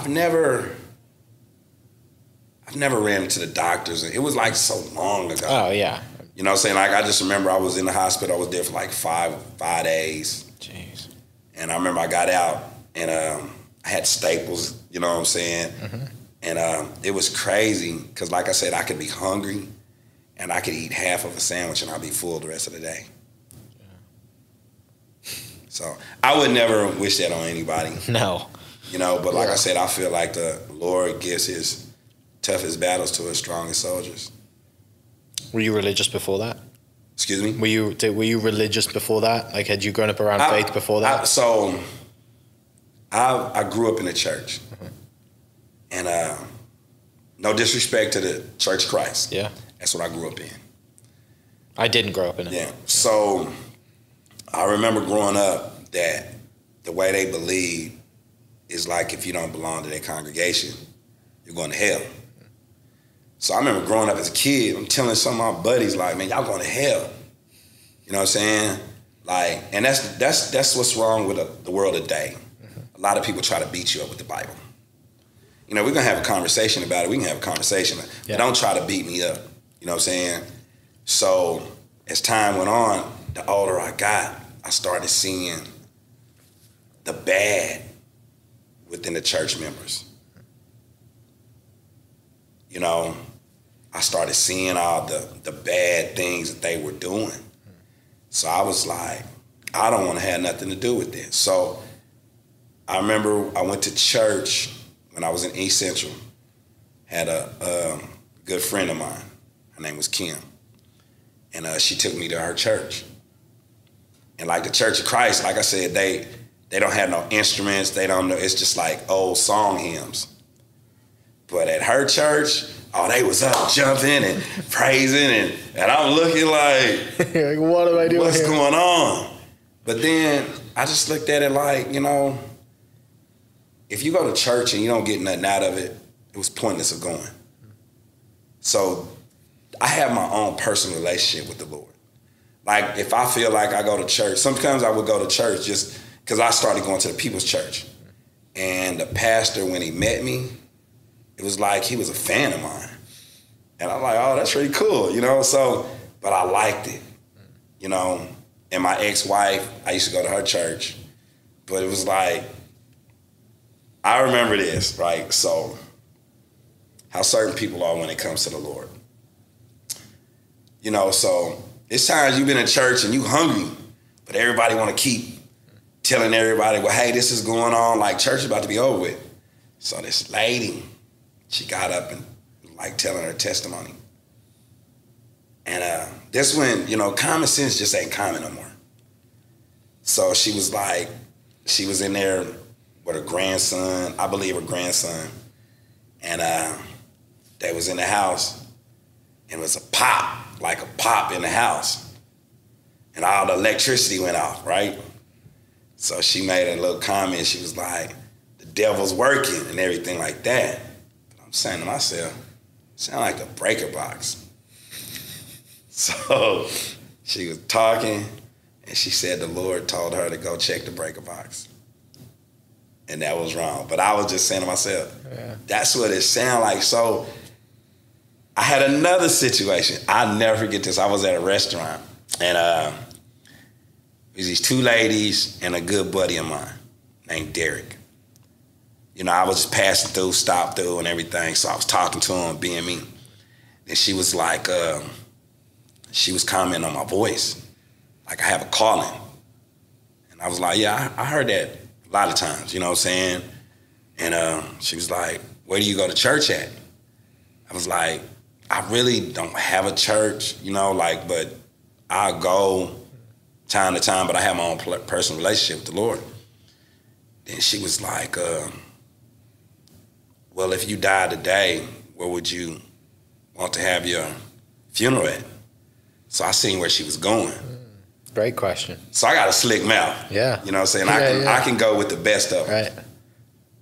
never ran into the doctors. It was so long ago. Oh, yeah. You know what I'm saying? Like, I just remember I was in the hospital. I was there for like five days. Jeez. And I remember I got out, and I had staples, you know what I'm saying? And it was crazy because, like I said, I could be hungry and I could eat half of a sandwich and I'd be full the rest of the day. So I would never wish that on anybody. No. You know, but like I said, I feel like the Lord gives his toughest battles to his strongest soldiers. Were you religious before that? Excuse me? Were you religious before that? Like, had you grown up around faith before that? I grew up in the church. And no disrespect to the Church of Christ. Yeah. That's what I grew up in. I didn't grow up in it. Yeah. So I remember growing up that the way they believe is like if you don't belong to their congregation, you're going to hell. So I remember growing up as a kid, I'm telling some of my buddies, like, man, y'all going to hell. You know what I'm saying? Like, and that's what's wrong with the world today. A lot of people try to beat you up with the Bible. You know, we're going to have a conversation about it. We can have a conversation. But don't try to beat me up. You know what I'm saying? So as time went on, the older I got, I started seeing the bad within the church members. You know, I started seeing all the bad things that they were doing. So I was like, I don't want to have nothing to do with this. So I remember I went to church when I was in East Central. Had a good friend of mine. Her name was Kim. And she took me to her church. And like the Church of Christ, like I said, they don't have no instruments. They don't know. It's just like old song hymns. But at her church, oh, they was up jumping and praising, and I'm looking like, what am I doing? What's here? going on? But then I just looked at it like, you know, if you go to church and you don't get nothing out of it, it was pointless of going. So I have my own personal relationship with the Lord. Like, if I feel like I go to church, sometimes I would go to church just because I started going to the people's church. And the pastor, when he met me, it was like he was a fan of mine. And I'm like, oh, that's really cool, you know? So, but I liked it, you know? And my ex-wife, I used to go to her church. But it was like, I remember this, right? So, how certain people are when it comes to the Lord. You know, so it's times you've been in church and you hungry, but everybody want to keep telling everybody, well, hey, this is going on. Like, church is about to be over with. So this lady, she got up and like telling her testimony. And this when, you know, common sense just ain't common no more. So she was like, she was in there with her grandson, I believe her grandson. And they was in the house and it was a pop, like a pop in the house. And all the electricity went off, right? So she made a little comment. She was like, the devil's working and everything like that. But I'm saying to myself, sound like a breaker box. So she was talking and she said the Lord told her to go check the breaker box. And that was wrong. But I was just saying to myself, that's what it sounded like. So I had another situation. I'll never forget this. I was at a restaurant and it was these two ladies and a good buddy of mine named Derek. You know, I was just passing through, stopped through and everything. So I was talking to him, being me. And she was like, she was commenting on my voice. Like, I have a calling. And I was like, yeah, I heard that a lot of times, you know what I'm saying? And she was like, where do you go to church at? I was like, I really don't have a church, you know, like, but I go time to time, but I have my own personal relationship with the Lord. Then she was like, well, if you died today, where would you want to have your funeral at? So I seen where she was going. Great question. So I got a slick mouth. Yeah. You know what I'm saying? I can go with the best of them. Right.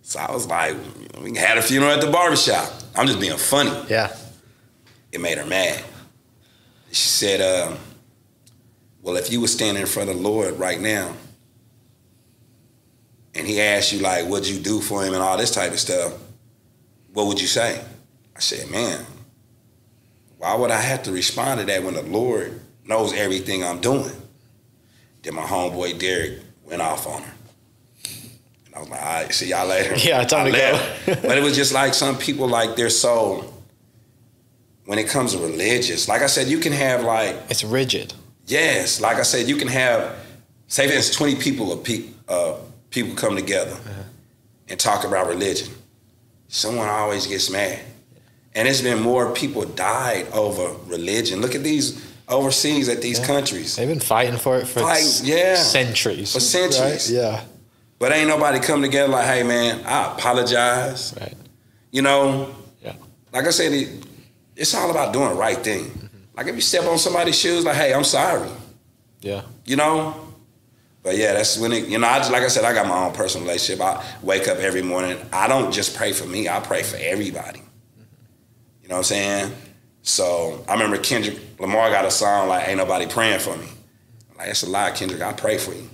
So I was like, we can have a funeral at the barbershop. I'm just being funny. Yeah. It made her mad. She said, well, if you were standing in front of the Lord right now and he asked you, like, what'd you do for him and all this type of stuff, what would you say? I said, man, Why would I have to respond to that when the Lord knows everything I'm doing? Then my homeboy Derek went off on her. And I was like, all right, see y'all later. Yeah, time to go. But it was just like some people, like, they're so, when it comes to religious, like I said, you can have like. It's rigid. Yes, like I said, you can have, say for instance, 20 people come together and talk about religion. Someone always gets mad. And it's been more people died over religion. Look at these overseas at these countries. They've been fighting for it for centuries. For centuries. Right? Yeah. But ain't nobody come together like, hey, man, I apologize. Right. You know? Yeah. Like I said, it's all about doing the right thing. Mm-hmm. Like if you step on somebody's shoes, like, hey, I'm sorry. Yeah. You know? But yeah, that's when it, like I said, I got my own personal relationship. I wake up every morning. I don't just pray for me. I pray for everybody. You know what I'm saying? So I remember Kendrick Lamar got a song like, ain't nobody praying for me. Like, that's a lie, Kendrick. I pray for you.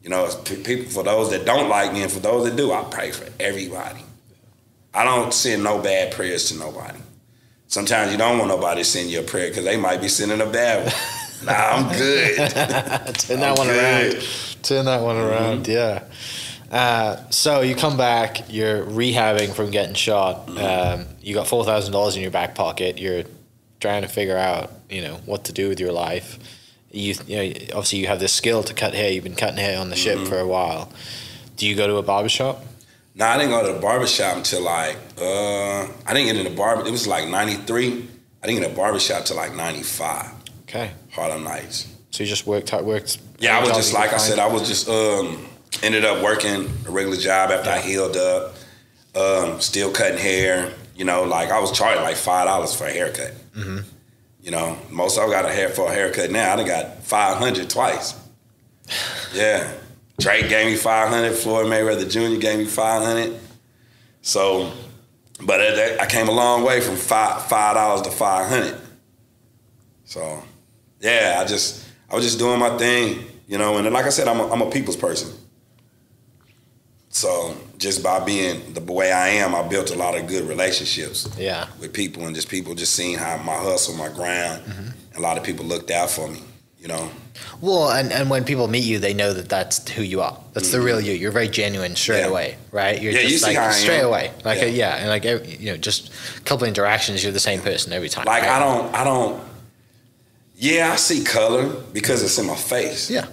You know, people, for those that don't like me and for those that do, I pray for everybody. I don't send no bad prayers to nobody. Sometimes you don't want nobody to send you a prayer because they might be sending a bad one. Nah, I'm good. Turn that one around. Turn that one around, yeah. So you come back, you're rehabbing from getting shot. You got $4,000 in your back pocket. You're trying to figure out, what to do with your life. You know, obviously you have this skill to cut hair. You've been cutting hair on the ship for a while. Do you go to a barbershop? No, I didn't go to the barbershop until like, I didn't get in the barber. It was like 93. I didn't get in a barbershop till like 95. Okay. Harlem Nights. So you just worked. Yeah, I was just, like I said, I was just, ended up working a regular job after I healed up, still cutting hair. Like I was charging like $5 for a haircut. Mm-hmm. Most of I got for a haircut now. I done got $500 twice. Yeah. Drake gave me $500. Floyd Mayweather Jr. gave me $500. So, but I came a long way from $5 to $500. So, yeah, I was just doing my thing, And like I said, I'm a people's person. So just by being the way I am, I built a lot of good relationships with people, and just people just seeing how my hustle, my grind, and a lot of people looked out for me, Well, and when people meet you, they know that that's who you are. That's the real you. You're very genuine straight away, right? You're just you see how I am. Straight away. Just a couple interactions, you're the same person every time. Like right? I see color because it's in my face. Yeah.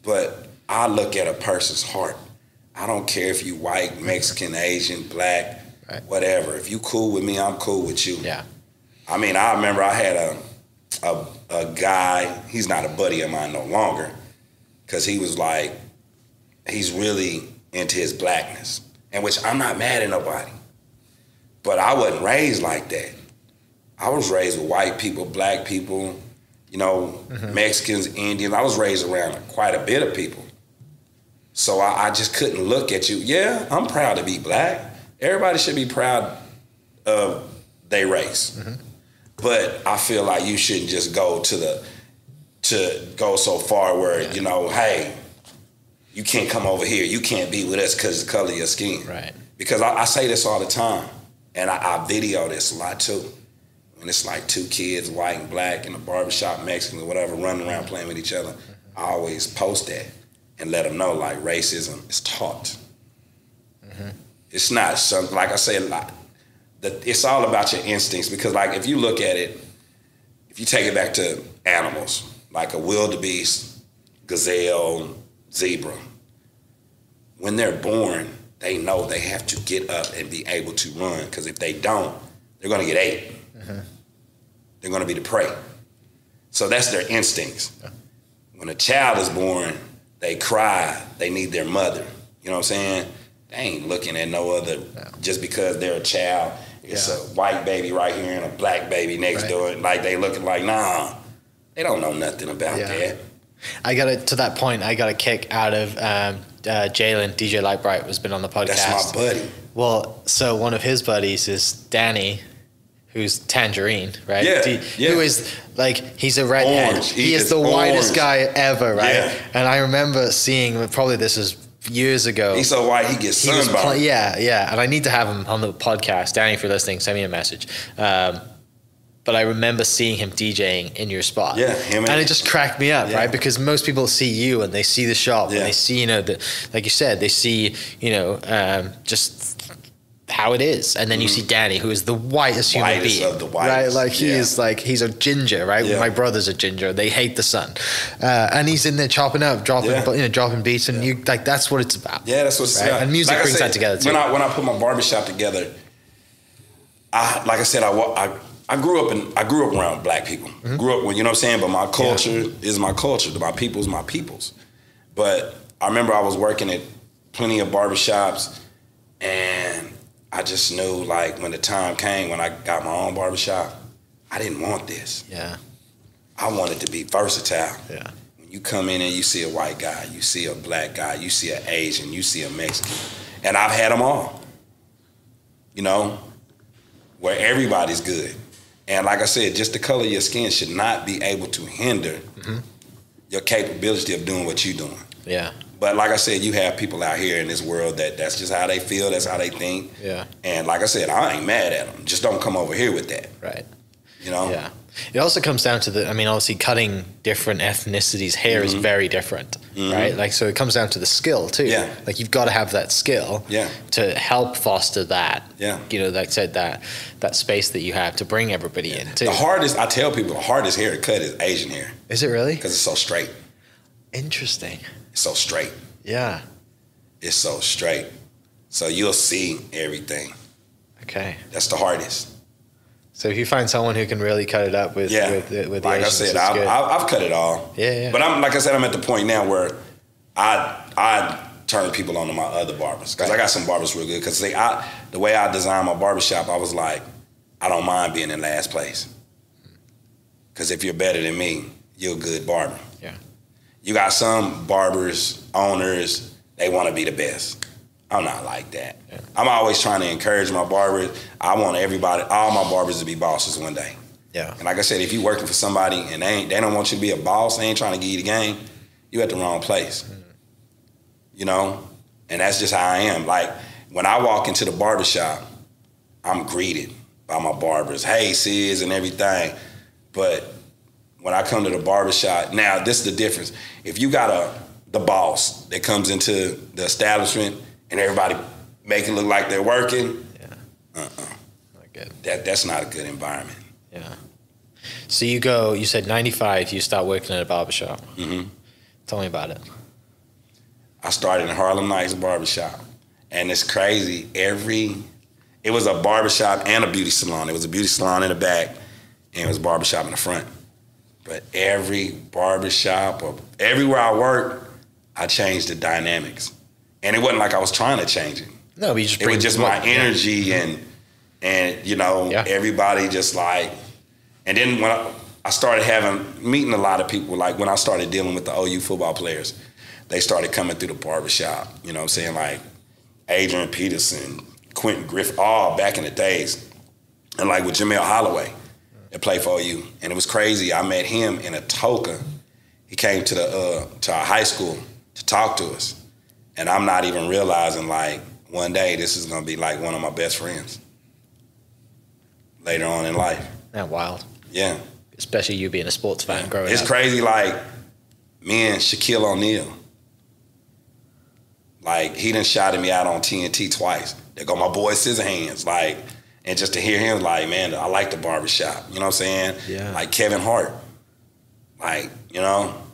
But I look at a person's heart. I don't care if you white, Mexican, Asian, black, whatever. If you cool with me, I'm cool with you. Yeah. I mean, I remember I had a guy, he's not a buddy of mine no longer, because he was like, he's really into his blackness, and which I'm not mad at nobody. But I wasn't raised like that. I was raised with white people, black people, Mexicans, Indians. I was raised around quite a bit of people. So I just couldn't look at you. Yeah, I'm proud to be black. Everybody should be proud of their race. Mm-hmm. But I feel like you shouldn't just go to go so far where, hey, you can't come over here. You can't be with us because of the color of your skin. Right. Because I say this all the time, and I video this a lot too. When it's like two kids, white and black, in a barbershop, Mexican or whatever, running around playing with each other, I always post that and let them know, like, racism is taught. Mm-hmm. It's not something, like I said, it's all about your instincts, because, like, if you look at it, if you take it back to animals, like a wildebeest, gazelle, zebra, when they're born, they know they have to get up and be able to run, because if they don't, they're going to get ate. Mm-hmm. They're going to be the prey. So that's their instincts. Yeah. When a child is born, they cry, they need their mother. You know what I'm saying? They ain't looking at no other, just because they're a child. It's a white baby right here and a black baby next door. Like, they looking like, nah, they don't know nothing about that. To that point, I got a kick out of Jalen, DJ Lightbright, has been on the podcast. That's my buddy. Well, so one of his buddies is Danny, who's Tangerine, right? Yeah. Who is, like, he's a redhead. Orange. He is the whitest guy ever, right? Yeah. And I remember seeing, probably this is years ago. He's so white, he gets sunburned. Yeah. And I need to have him on the podcast. Danny, if you're listening, send me a message. but I remember seeing him DJing in your spot. Yeah, and it just cracked me up, Yeah. right? Because most people see you and they see the shop Yeah. and they see, like you said, they see, just how it is, and then you see Danny, who is the whitest human being, of the whitest. right? Like he Yeah. is like he's a ginger, right? Yeah. My brother's a ginger. They hate the sun, and he's in there chopping up, dropping, Yeah. dropping beats, and you like that's what it's about. Yeah, that's what's right? about. And music Like I brings said, that together too. When I put my barbershop together, I grew up around black people. Grew up with, you know what I'm saying? But my culture is my culture. My people's my people's. But I remember I was working at plenty of barbershops, and I just knew, like, when the time came when I got my own barbershop, I didn't want this. Yeah. I wanted to be versatile. Yeah. When you come in and you see a white guy, you see a black guy, you see an Asian, you see a Mexican. And I've had them all, where everybody's good. And like I said, just the color of your skin should not be able to hinder your capability of doing what you're doing. Yeah. But like I said, you have people out here in this world that's just how they feel, that's how they think. Yeah. And like I said, I ain't mad at them. Just don't come over here with that. Right. Yeah. It also comes down to obviously cutting different ethnicities' hair is very different, right? Like, so it comes down to the skill too. Yeah. Like, you've got to have that skill to help foster that, Yeah. like I said, that space that you have to bring everybody in too. I tell people, the hardest hair to cut is Asian hair. Is it really? Because it's so straight. Interesting. It's so straight. Yeah. It's so straight. So you'll see everything. Okay. That's the hardest. So if you find someone who can really cut it up with the like Asians, I said, it's good. I've cut it all. Yeah. But I'm at the point now where I turn people on to my other barbers, because I got some barbers real good. Because the way I designed my barbershop, I was like, I don't mind being in last place. Because if you're better than me, you're a good barber. Yeah. You got some barbers, owners, they want to be the best. I'm not like that. Yeah. I'm always trying to encourage my barbers. I want all my barbers to be bosses one day. Yeah. And like I said, if you're working for somebody and they don't want you to be a boss, they ain't trying to give you the game, you at the wrong place. And that's just how I am. Like, when I walk into the barbershop, I'm greeted by my barbers. Hey, sis, and everything. But when I come to the barbershop, now this is the difference. If you got the boss that comes into the establishment and everybody make it look like they're working, Not good. That's not a good environment. Yeah. So you said 95, you start working at a barbershop. Mm-hmm. Tell me about it. I started in Harlem Nights barbershop. And it's crazy. It was a barbershop and a beauty salon. It was a beauty salon in the back, and it was a barbershop in the front. But every barbershop, or everywhere I worked, I changed the dynamics. And it wasn't like I was trying to change it. No, but you just it was just my energy and everybody just like. And then when I started meeting a lot of people, like when I started dealing with the OU football players, they started coming through the barbershop. You know what I'm saying? Like Adrian Peterson, Quentin Griffith, all back in the days. And like with Jamel Holloway that played for OU. And it was crazy. I met him in Atoka. He came to our high school to talk to us. And I'm not even realizing, like, one day this is going to be like one of my best friends later on in life. Yeah, wild. Yeah. Especially you being a sports fan growing up. It's crazy, like, me and Shaquille O'Neal. Like, he done shouted me out on TNT twice. There go my boy Scissorhands. Like, and just to hear him, like, man, I like the barbershop. You know what I'm saying? Yeah. Like Kevin Hart. Like,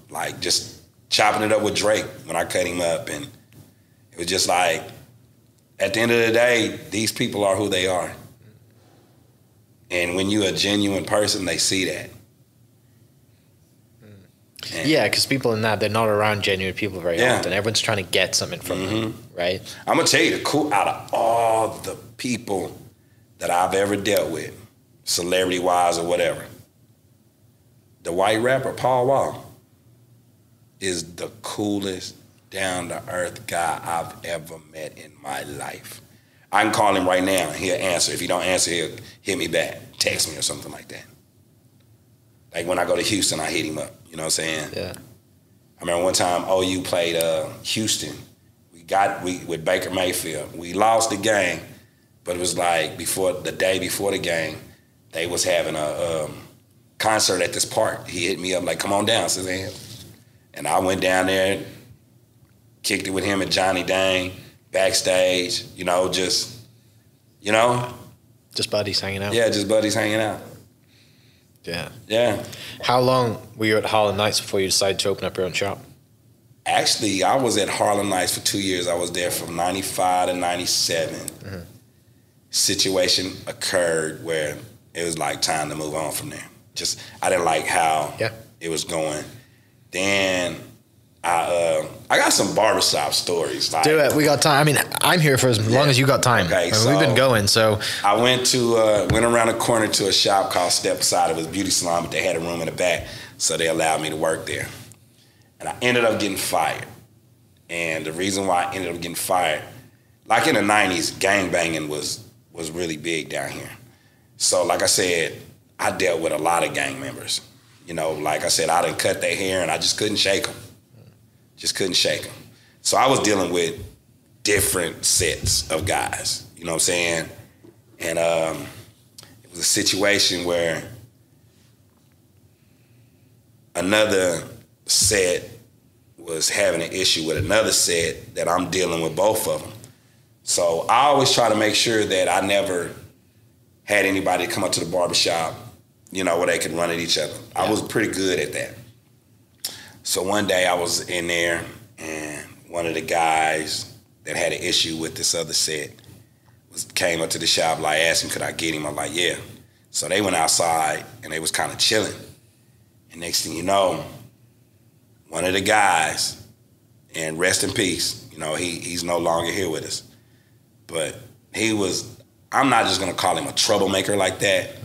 like just chopping it up with Drake when I cut him up. And it was just like, at the end of the day, these people are who they are. And when you're a genuine person, they see that. And yeah, because people they're not around genuine people very often. Everyone's trying to get something from them, right? I'm going to tell you, out of all the people that I've ever dealt with, celebrity-wise or whatever, the white rapper, Paul Wall, is the coolest, down-to-earth guy I've ever met in my life. I can call him right now and he'll answer. If he don't answer, he'll hit me back, text me or something like that. Like when I go to Houston, I hit him up. You know what I'm saying? Yeah. I remember one time OU played Houston. We with Baker Mayfield. We lost the game, but it was like the day before the game, they was having a concert at this park. He hit me up like, come on down, Suzanne. And I went down there, kicked it with him and Johnny Dang, backstage, you know, just, you know. Just buddies hanging out. Yeah, just buddies hanging out. Yeah. Yeah. How long were you at Harlem Nights before you decided to open up your own shop? Actually, I was at Harlem Nights for 2 years. I was there from 95 to 97. Mm-hmm. Situation occurred where it was like time to move on from there. Just, I didn't like how it was going. Then I got some barbershop stories. Like, do it. We got time. I mean, I'm here for as long as you got time. Okay, I mean, we've been going, so. I went around the corner to a shop called Step Aside. It was a beauty salon, but they had a room in the back, so they allowed me to work there. And I ended up getting fired. And the reason why I ended up getting fired, like in the 90s, gangbanging was really big down here. So like I said, I dealt with a lot of gang members. You know, like I said, I done cut their hair and I just couldn't shake them. Just couldn't shake them. So I was dealing with different sets of guys, you know what I'm saying? And it was a situation where another set was having an issue with another set that I'm dealing with both of them. So I always try to make sure that I never had anybody come up to the barbershop, you know, where they could run at each other. Yeah. I was pretty good at that. So one day I was in there and one of the guys that had an issue with this other set came up to the shop, like asked him, could I get him? I'm like, yeah. So they went outside and they was kind of chilling. And next thing you know, one of the guys, and rest in peace, you know, he's no longer here with us. But he was, I'm not just gonna call him a troublemaker like that,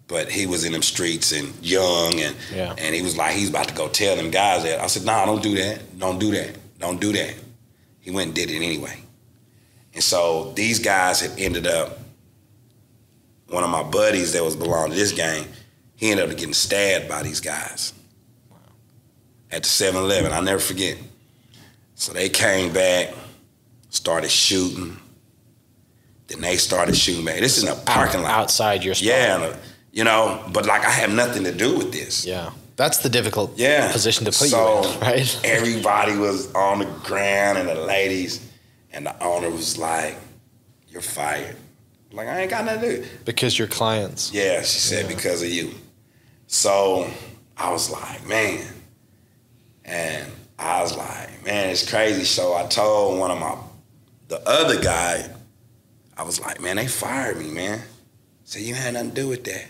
but he was in them streets and young and he was like, he's about to go tell them guys that. I said, nah, don't do that, don't do that, don't do that. He went and did it anyway. And so these guys had ended up, one of my buddies that was belonging to this gang, he ended up getting stabbed by these guys at the 7-Eleven. I'll never forget. So they came back, started shooting. Then they started shooting back. This is in a parking lot. Outside your spot. Yeah, you know, but like I have nothing to do with this. Yeah. That's the difficult position to put you in, right? Everybody was on the ground and the ladies, and the owner was like, you're fired. Like, I ain't got nothing to do. Because you're clients. Yeah, she said, because of you. So I was like, man. And I was like, man, it's crazy. So I told the other guy, I was like, man, they fired me, man. So you had nothing to do with that.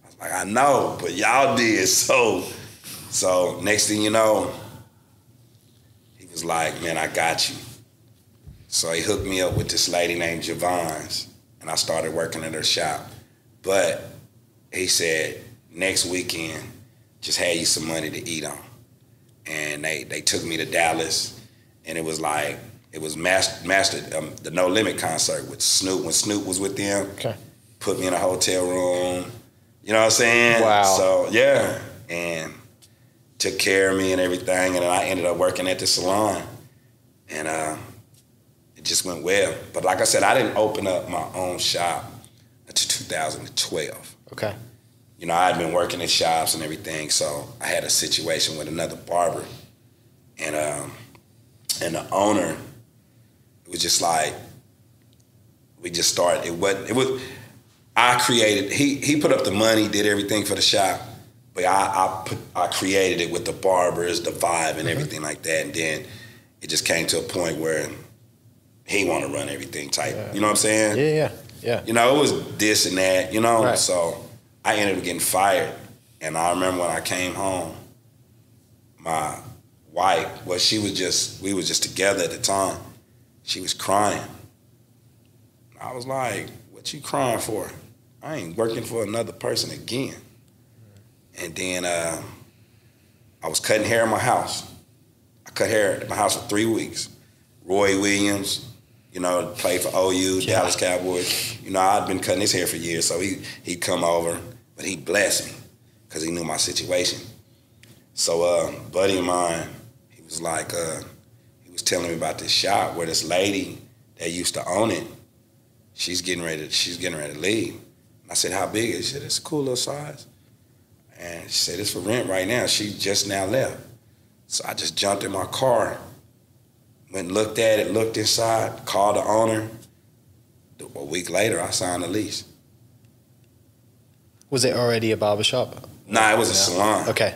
I was like, I know, but y'all did. So next thing you know, he was like, man, I got you. So he hooked me up with this lady named Javon's, and I started working at her shop. But he said, next weekend, just had you some money to eat on. And they took me to Dallas, and it was like, it was mastered the No Limit concert with Snoop, when Snoop was with them. Okay. Put me in a hotel room, you know what I'm saying? Wow. So, yeah, and took care of me and everything, and then I ended up working at the salon, and it just went well. But like I said, I didn't open up my own shop until 2012. Okay. You know, I'd been working in shops and everything, so I had a situation with another barber, and the owner was just like, we just started. I created. He put up the money, did everything for the shop, but I created it with the barbers, the vibe, and everything like that, and then it just came to a point where he want to run everything tight. Yeah. You know what I'm saying? Yeah. You know, it was this and that. You know, right. So I ended up getting fired, and I remember when I came home, my wife, we was just together at the time. She was crying. I was like, what you crying for? I ain't working for another person again. And then I was cutting hair in my house. I cut hair at my house for 3 weeks. Roy Williams, you know, played for OU, Dallas Cowboys. You know, I'd been cutting his hair for years, so he'd come over, but he blessed me because he knew my situation. So a buddy of mine, he was like, he was telling me about this shop where this lady that used to own it, she's getting ready to leave. I said, how big is it? She said, it's a cool little size. And she said, it's for rent right now. She just now left. So I just jumped in my car, went and looked at it, looked inside, called the owner. A week later, I signed the lease. Was it already a barbershop? Nah, it was a salon. Okay.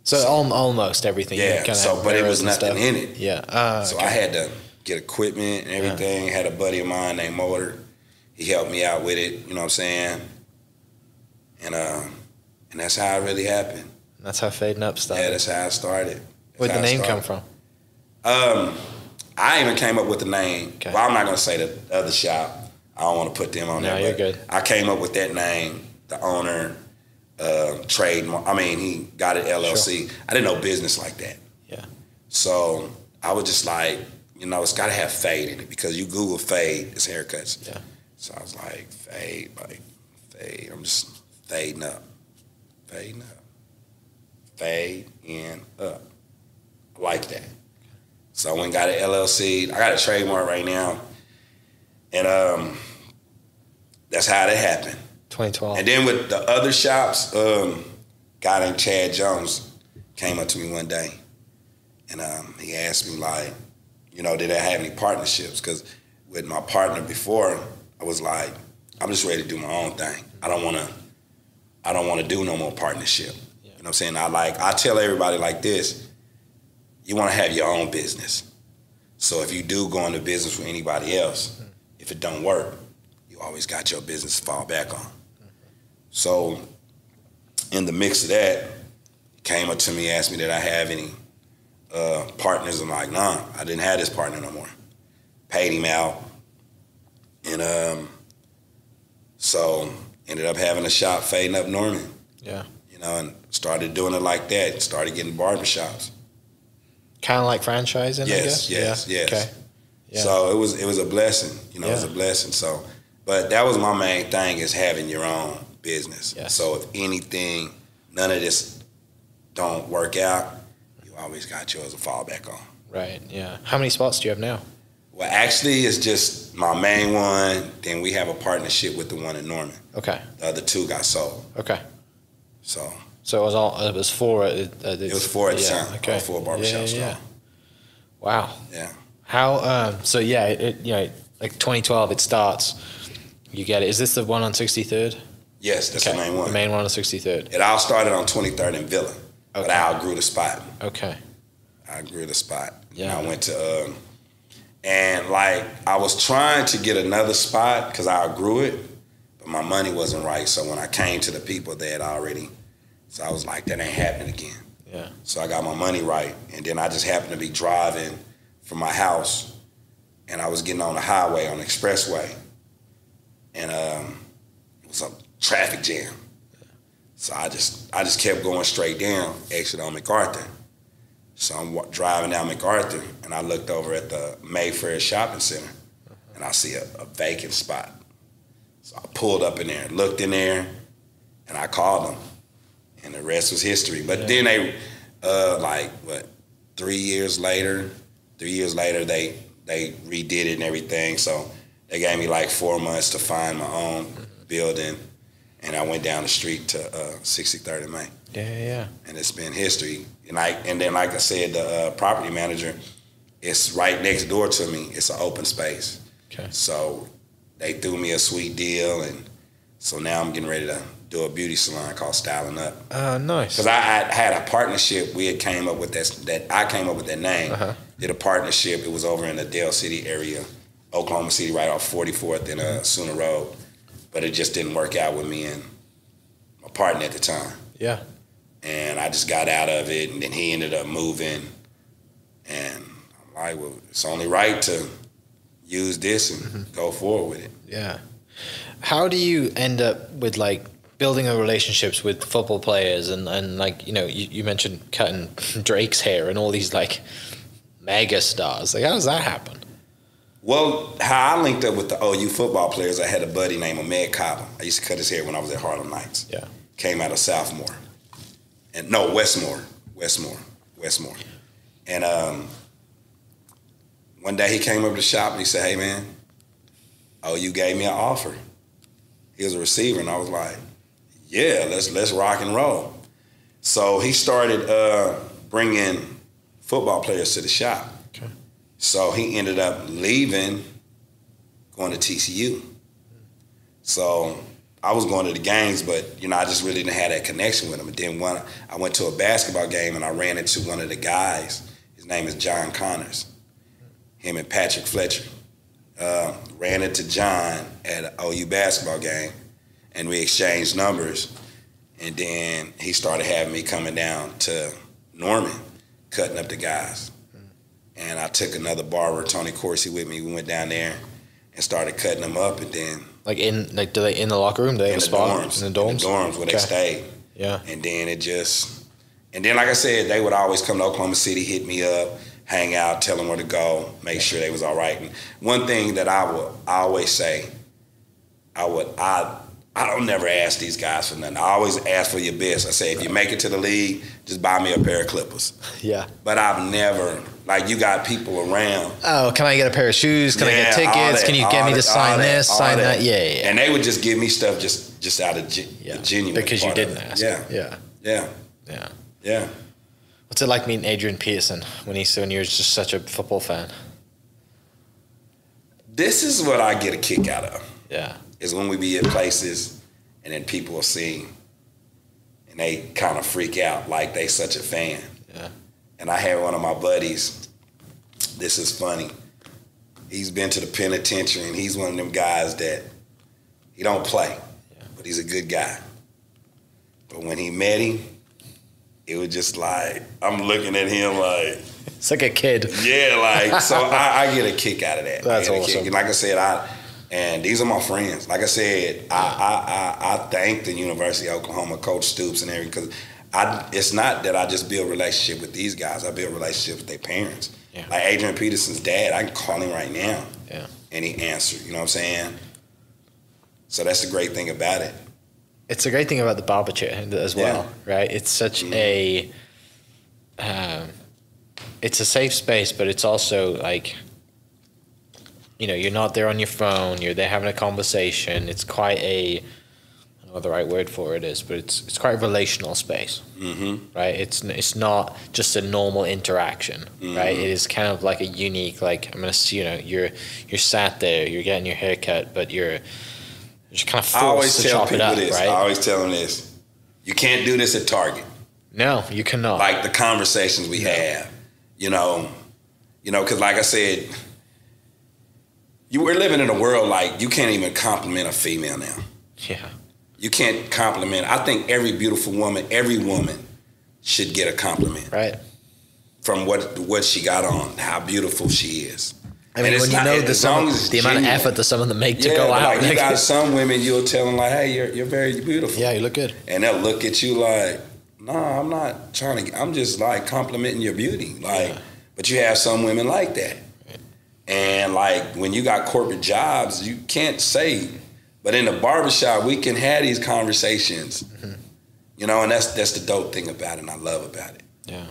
So almost everything. Yeah, but it was nothing in it. Yeah. So I had to get equipment and everything. Had a buddy of mine named Motor. He helped me out with it, you know what I'm saying? And that's how it really happened. That's how Fading Up started. Yeah, that's how it started. Where'd the name come from? I even came up with the name. Okay. Well, I'm not going to say the other shop. I don't want to put them on there. No, you're good. I came up with that name. The owner, he got it LLC. Sure. I didn't know business like that. Yeah. So I was just like, it's got to have fade in it because you Google fade, it's haircuts. Yeah. So I was like, fade. I'm just fading up. Fade in up. I like that. So I went and got an LLC. I got a trademark right now. And that's how that happened. 2012. And then with the other shops, a guy named Chad Jones came up to me one day. And he asked me, like, did I have any partnerships? Because with my partner before, I was like, I'm just ready to do my own thing. I don't want to do no more partnership. Yeah. You know what I'm saying? I tell everybody like this, you want to have your own business. So if you do go into business with anybody else, if it don't work, you always got your business to fall back on. So in the mix of that, he came up to me, asked me did I have any partners. I'm like, nah, I didn't have this partner no more. Paid him out. And so ended up having a shop Fading Up Norman. Yeah. And started doing it like that. Started getting barbershops. Kind of like franchising, I guess? Yes. Okay. Yeah. So it was a blessing. It was a blessing. So, but that was my main thing is having your own business. Yes. So if anything, none of this don't work out, you always got yours to fall back on. Right, yeah. How many spots do you have now? Well, actually, it's just my main one. Then we have a partnership with the one in Norman. Okay. The other two got sold. Okay. So it was four. It was four at the time. Okay. 4 barbershops. Yeah. Wow. Yeah. How? Like 2012, it starts. You get it. Is this the one on 63rd? Yes, that's the main one. The main one on 63rd. It all started on 23rd and Villa, but I outgrew the spot. Okay. I outgrew the spot. Yeah. I went to, I was trying to get another spot because I outgrew it, but my money wasn't right. So when I came to the people, they had already, so I was like, that ain't happening again. Yeah. So I got my money right, and then I just happened to be driving from my house, and I was getting on the highway, on the expressway, and it was a traffic jam. So I just kept going straight down, exit on MacArthur. So I'm driving down MacArthur, and I looked over at the Mayfair Shopping Center, and I see a vacant spot. So I pulled up in there, looked in there, and I called them, and the rest was history. But then they, 3 years later, they redid it and everything. So they gave me like 4 months to find my own building, and I went down the street to 63rd and Main. Yeah. And it's been history. And then, like I said, the property manager, it's right next door to me. It's an open space. Okay. So they threw me a sweet deal, and so now I'm getting ready to do a beauty salon called Styling Up. Nice. Because I had a partnership. We had came up with I came up with that name. Did a partnership. It was over in the Dale City area, Oklahoma City, right off 44th and Sooner Road. But it just didn't work out with me and my partner at the time. Yeah. And I just got out of it, and then he ended up moving. And I'm like, well, it's only right to use this and go forward with it. Yeah. How do you end up with building a relationships with football players and you mentioned cutting Drake's hair and all these mega stars? How does that happen? Well, how I linked up with the OU football players, I had a buddy named Ahmed Kaba. I used to cut his hair when I was at Harlem Knights. Yeah. Came out of Sophomore. And no, Westmore. And one day he came up to the shop and he said, hey man, OU gave me an offer. He was a receiver, and I was like, yeah, let's rock and roll. So he started bringing football players to the shop. Okay. So he ended up leaving, going to TCU. So I was going to the games, but I just really didn't have that connection with him. And then I went to a basketball game, and I ran into one of the guys. His name is John Connors. Him and Patrick Fletcher. Ran into John at an OU basketball game, and we exchanged numbers. And then he started having me coming down to Norman, cutting up the guys. And I took another barber, Tony Corsi, with me. We went down there and started cutting them up, and then do they in the locker room? Do they have a spot in the dorms? In the dorms where they stayed. Yeah. And then like I said, they would always come to Oklahoma City, hit me up, hang out, tell them where to go, make sure they was all right. And one thing that I always say, I don't never ask these guys for nothing. I always ask for your best. I say, if you make it to the league, just buy me a pair of Clippers. Yeah. But I've never, you got people around. Oh, can I get a pair of shoes? Can I get tickets? Can you get me to sign this, sign that? Yeah. And they would just give me stuff just out of genuine. Because you didn't ask. Yeah. What's it like meeting Adrian Peterson when you're just such a football fan? This is what I get a kick out of. Yeah. Is when we be at places and then people will see and they kind of freak out like they such a fan. Yeah. And I had one of my buddies, this is funny, he's been to the penitentiary and he's one of them guys that he don't play, but he's a good guy. But when he met him, it was just like, I'm looking at him like... It's like a kid. Yeah, so I get a kick out of that. That's awesome. And like I said, and these are my friends. Like I said, I thank the University of Oklahoma, Coach Stoops and everything, because it's not that I just build a relationship with these guys. I build relationships with their parents. Yeah. Like Adrian Peterson's dad, I can call him right now. Yeah. And he answered, you know what I'm saying? So that's the great thing about it. It's a great thing about the barber chair as well, right? It's such a... it's a safe space, but it's also like... you're not there on your phone. You're there having a conversation. It's quite I don't know what the right word for it is, but it's quite a relational space, right? It's not just a normal interaction, right? It is kind of like a unique, I'm gonna see, you're sat there, you're getting your hair cut, but you're just kind of forced to chop it up, right? I always tell them this: you can't do this at Target. No, you cannot. Like the conversations we have, because like I said. We're living in a world you can't even compliment a female now. Yeah. You can't compliment. I think every beautiful woman, every woman should get a compliment. Right. From what she got on, how beautiful she is. I mean, when the amount of effort that some of them make to go out. You got some women, you'll tell them hey, you're very beautiful. Yeah, you look good. And they'll look at you like, no, I'm not trying to, I'm just complimenting your beauty. But you have some women like that. And when you got corporate jobs, you can't say, but in the barbershop, we can have these conversations, and that's the dope thing about it and I love about it. Yeah.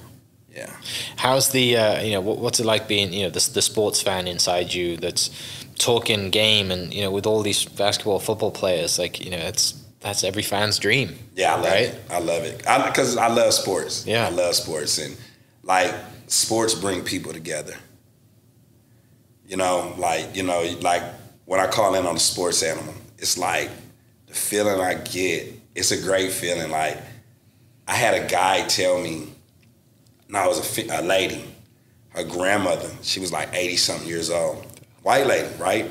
Yeah. How's the, what's it like being, the sports fan inside you that's talking game and, with all these basketball, football players, that's every fan's dream. Yeah, I love it. I love it. Because I love sports. Yeah. I love sports. And sports bring people together. When I call in on the sports animal, it's the feeling I get, it's a great feeling. I had a guy tell me, no, it was a lady, her grandmother, she was 80-something years old, white lady, right?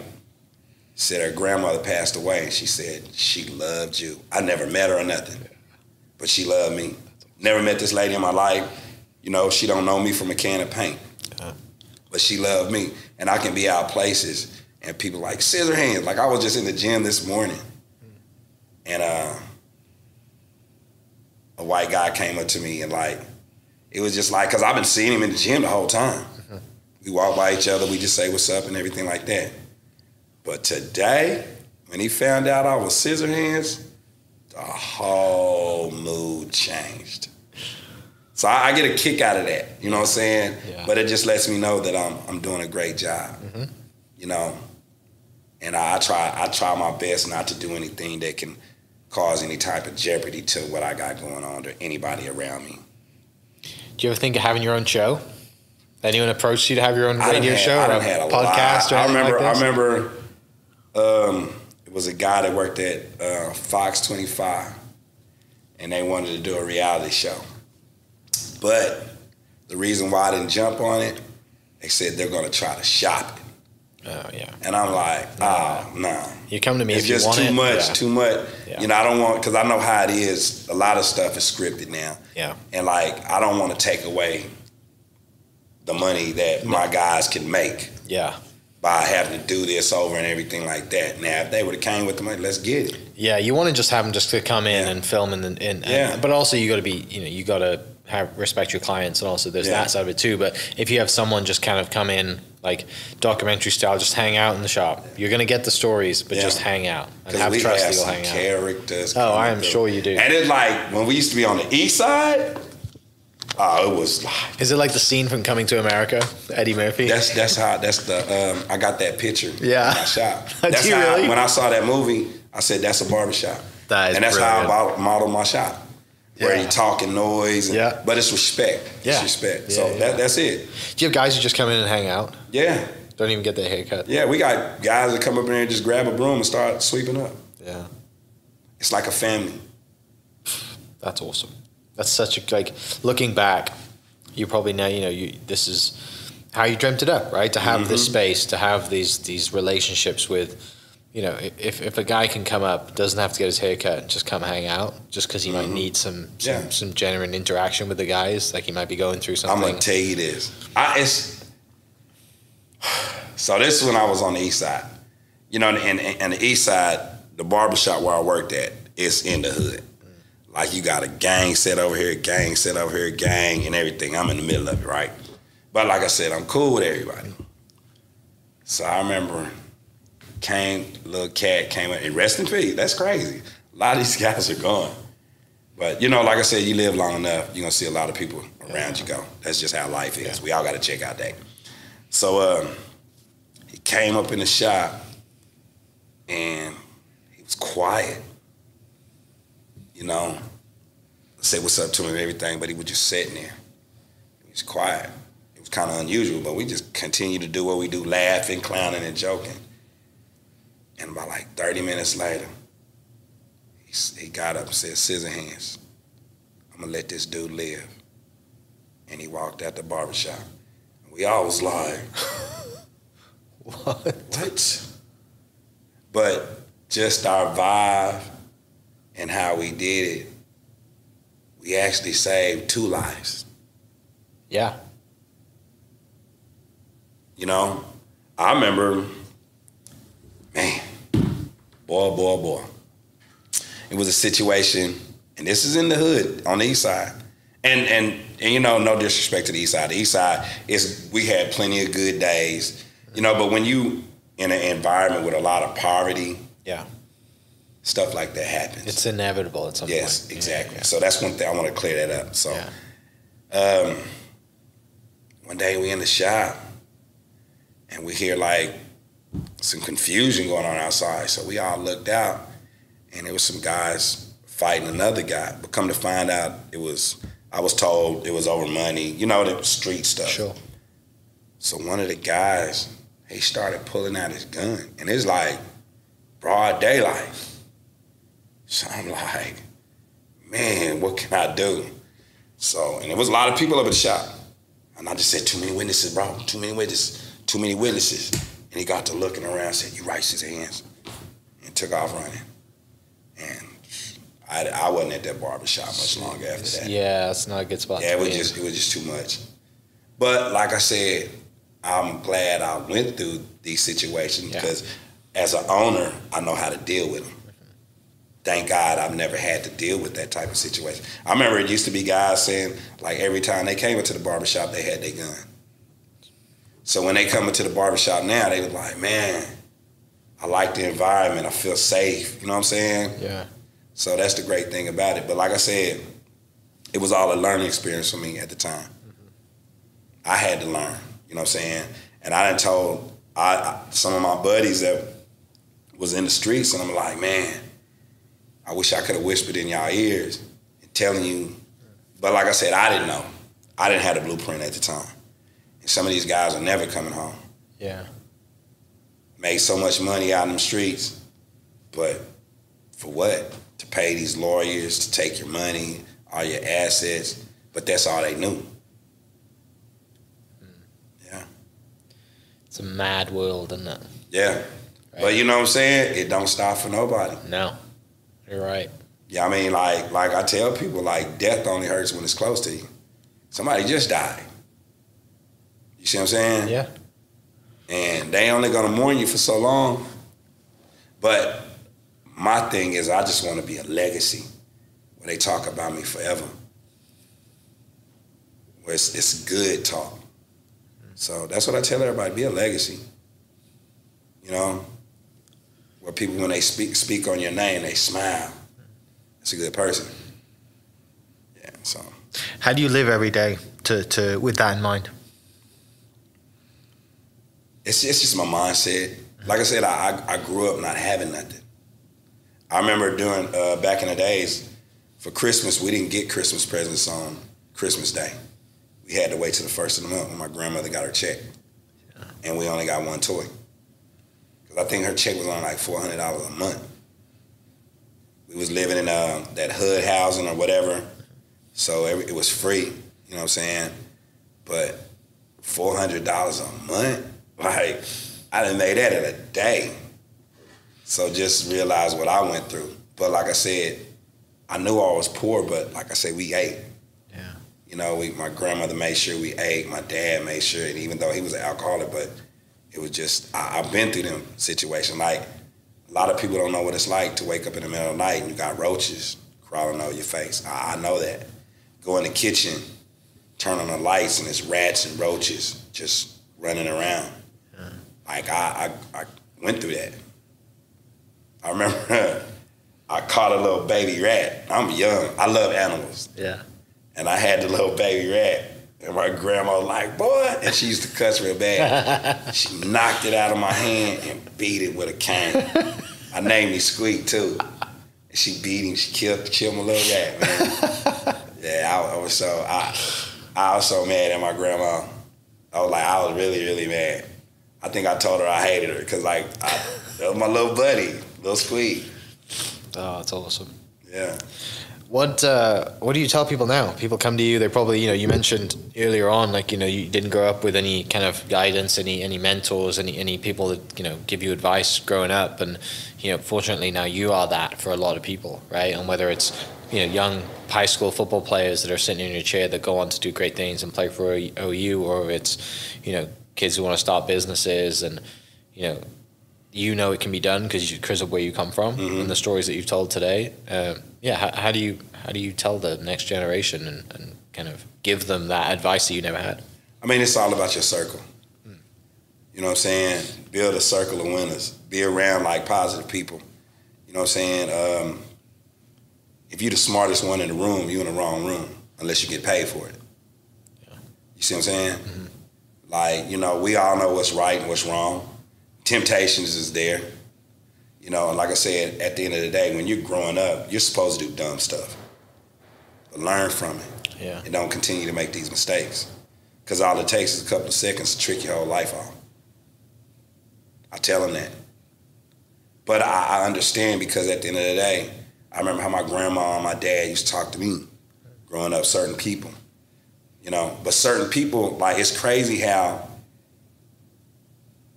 Said her grandmother passed away, and she said she loved you. I never met her or nothing, but she loved me. Never met this lady in my life. She don't know me from a can of paint. But she loved me. And I can be out places and people scissor hands. I was just in the gym this morning and a white guy came up to me and it was just because I've been seeing him in the gym the whole time. We walk by each other, we just say what's up and everything like that. But today, when he found out I was scissor hands, the whole mood changed. So I get a kick out of that, you know what I'm saying? Yeah. But it just lets me know that I'm doing a great job, And And I try my best not to do anything that can cause any type of jeopardy to what I got going on to anybody around me. Do you ever think of having your own show? Anyone approached you to have your own radio show I or done had a podcast lot. or anything like this? I remember it was a guy that worked at Fox 25, and they wanted to do a reality show. But the reason why I didn't jump on it, they said they're going to try to shop it. Oh, yeah. And I'm like, no. You come to me It's if you just want too it. much, Yeah. too much. Yeah. You know, I don't want, because I know how it is. A lot of stuff is scripted now. Yeah. And like, I don't want to take away the money that my guys can make Yeah. by having to do this over and everything like that. Now, if they would have came with the money, let's get it. Yeah, you want to just have them just to come in and film and but also you got to be, you got to respect your clients, and also there's that side of it too. But if you have someone just kind of come in like documentary style, just hang out in the shop, you're going to get the stories, but just hang out and have we trust have that you'll some hang out. characters. Oh, I coming am through. sure you do. And it's like, when we used to be on the east side, it was like, Is it like the scene from Coming to America, Eddie Murphy? that's the I got that picture Yeah. in my shop. Do That's you how really? when I saw that movie, I said that's a barbershop. That is and that's brilliant. how I modeled my shop. Where Yeah. you talking noise, and, Yeah. but it's respect. Yeah. It's respect. Yeah, So yeah. that's it. Do you have guys who just come in and hang out? Yeah. Don't even get their haircut? Yeah, we got guys that come up in there and just grab a broom and start sweeping up. Yeah. It's like a family. That's awesome. That's such a, like, looking back, you probably know, this is how you dreamt it up, right? To have this space, to have these relationships with, if a guy can come up, doesn't have to get his hair cut, and just come hang out, just because he might need some genuine interaction with the guys, like he might be going through something. I'm gonna tell you this. So this is when I was on the east side. And the east side, the barbershop where I worked at, is in the hood. Like you got a gang set over here, gang set over here, gang and everything. I'm in the middle of it, right? But like I said, I'm cool with everybody. So I remember little cat came up, and rest in peace. That's crazy. A lot of these guys are gone. But like I said, you live long enough, you're gonna see a lot of people around you go. That's just how life is. We all gotta check out that. So he came up in the shop and he was quiet. Said what's up to him and everything, but he was just sitting there. He was quiet. It was kind of unusual, but we just continued to do what we do, laughing, clowning, and joking. And about like 30 minutes later, he got up and said, "Scissor hands, I'm gonna let this dude live." And he walked out the barbershop. And we all was like, What? But just our vibe and how we did it, we actually saved 2 lives. Yeah. I remember, man, boy. It was a situation, and this is in the hood on the east side. And no disrespect to the east side. The east side we had plenty of good days, but when you in an environment with a lot of poverty, stuff like that happens. It's inevitable at some point. Yes, exactly. Yeah. So that's one thing I want to clear that up. So one day we in the shop and we hear like some confusion going on outside. So we all looked out and there was some guys fighting another guy. But come to find out I was told it was over money, the street stuff. Sure. So one of the guys, he started pulling out his gun and it's like broad daylight. So I'm like, man, what can I do? So, and there was a lot of people up at the shop. And I just said, too many witnesses, bro. Too many witnesses. And he got to looking around and said, you raised his hands. And took off running. And I wasn't at that barbershop much longer after that. Yeah, it's not a good spot. Yeah, it was just too much. But like I said, I'm glad I went through these situations because as an owner, I know how to deal with them. Thank God I've never had to deal with that type of situation. I remember it used to be guys saying, like every time they came into the barbershop, they had their gun. So when they come into the barbershop now, they was like, man, I like the environment. I feel safe. You know what I'm saying? Yeah. So that's the great thing about it. But like I said, it was all a learning experience for me at the time. I had to learn, you know what I'm saying? And I done told some of my buddies that was in the streets, and I'm like, man, I wish I could have whispered in y'all ears and telling you. But like I said, I didn't know. I didn't have the blueprint at the time. And some of these guys are never coming home. Yeah. Made so much money out in them streets, but for what? To pay these lawyers, to take your money, all your assets, but that's all they knew. Yeah. It's a mad world, isn't it? Yeah. Right. But you know what I'm saying? It don't stop for nobody. No. You're right. Yeah, I mean, like I tell people, like, death only hurts when it's close to you. Somebody just died. You see what I'm saying? Yeah. And they only gonna mourn you for so long. But my thing is, I just want to be a legacy where they talk about me forever. Where it's good talk. So that's what I tell everybody, be a legacy. You know? Where people, when they speak on your name, they smile. That's a good person. Yeah, so. How do you live every day to with that in mind? It's just my mindset. Like I said, I grew up not having nothing. I remember doing, back in the days, for Christmas, we didn't get Christmas presents on Christmas Day. We had to wait till the first of the month when my grandmother got her check. Yeah. And we only got one toy. Because I think her check was on like $400 a month. We was living in that hood housing or whatever, so it was free, you know what I'm saying? But $400 a month? Like, I done made that in a day. So just realize what I went through. But like I said, I knew I was poor, but like I said, we ate. Yeah. You know, my grandmother made sure we ate. My dad made sure, and even though he was an alcoholic, but it was just, I've been through them situations. Like, a lot of people don't know what it's like to wake up in the middle of the night and you got roaches crawling over your face. I know that. Go in the kitchen, turn on the lights, and it's rats and roaches just running around. Yeah. Like, I went through that. I remember I caught a little baby rat. I'm young. I love animals. Yeah. And I had the little baby rat. And my grandma was like, boy, and she used to cuss real bad. She knocked it out of my hand and beat it with a cane. I named him Squeak, too. And she beat him. She killed my little rat, man. Yeah, I was so mad at my grandma. I was really, really mad. I think I told her I hated her because, like, that was my little buddy, little Squeak. Oh, that's awesome. Yeah. What do you tell people now? People come to you, they're probably, you mentioned earlier on, like, you didn't grow up with any kind of guidance, any mentors, any people that, give you advice growing up. And, fortunately now you are that for a lot of people, right? And whether it's, young high school football players that are sitting in your chair that go on to do great things and play for OU, or it's, kids who want to start businesses and, it can be done because of where you come from and the stories that you've told today. How do you tell the next generation and kind of give them that advice that you never had? I mean, it's all about your circle. You know what I'm saying? Build a circle of winners. Be around like positive people. You know what I'm saying? If you're the smartest one in the room, you're in the wrong room unless you get paid for it. Yeah. You see what I'm saying? Mm-hmm. Like, we all know what's right and what's wrong. Temptations is there. And like I said, at the end of the day, when you're growing up, you're supposed to do dumb stuff. But learn from it. Yeah. And don't continue to make these mistakes. Because all it takes is a couple of seconds to trick your whole life off. I tell them that. But I understand because at the end of the day, I remember how my grandma and my dad used to talk to me growing up, certain people. But certain people, like, it's crazy how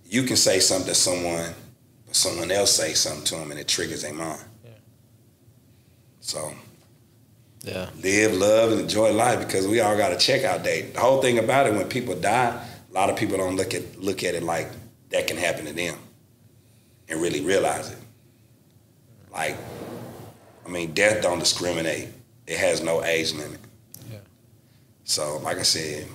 you can say something to someone, but someone else say something to them and it triggers their mind. Yeah. So, live, love, and enjoy life because we all got a checkout date. The whole thing about it, when people die, a lot of people don't look at it like that can happen to them and really realize it. Like, death don't discriminate. It has no age limit. Yeah. So, like I said,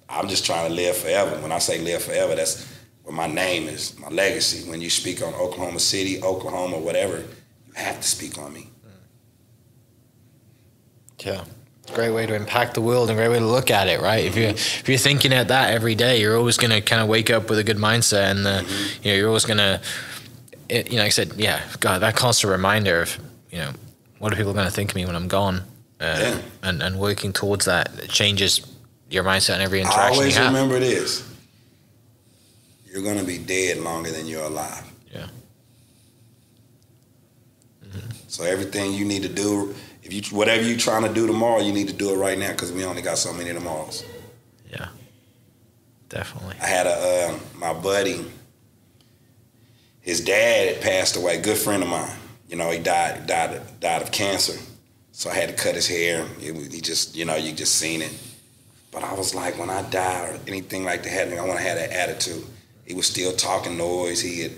I'm just trying to live forever. When I say live forever, that's what my name is, my legacy. When you speak on Oklahoma City, Oklahoma, whatever, you have to speak on me. Yeah. Great way to impact the world and great way to look at it, right? Mm-hmm. If you're thinking at that every day, you're always going to kind of wake up with a good mindset and you're always going to like I said, yeah, God, that constant reminder of, what are people going to think of me when I'm gone? And working towards that, it changes your mindset and every interaction you always have. remember this. You're going to be dead longer than you're alive. Yeah. So everything you need to do, whatever you're trying to do tomorrow, you need to do it right now because we only got so many tomorrows. Yeah. Definitely. I had my buddy, his dad had passed away, good friend of mine. He died of cancer. So I had to cut his hair. He just, you just seen it. But I was like, when I die or anything like that happening, I want to have that attitude. He was still talking noise. He had,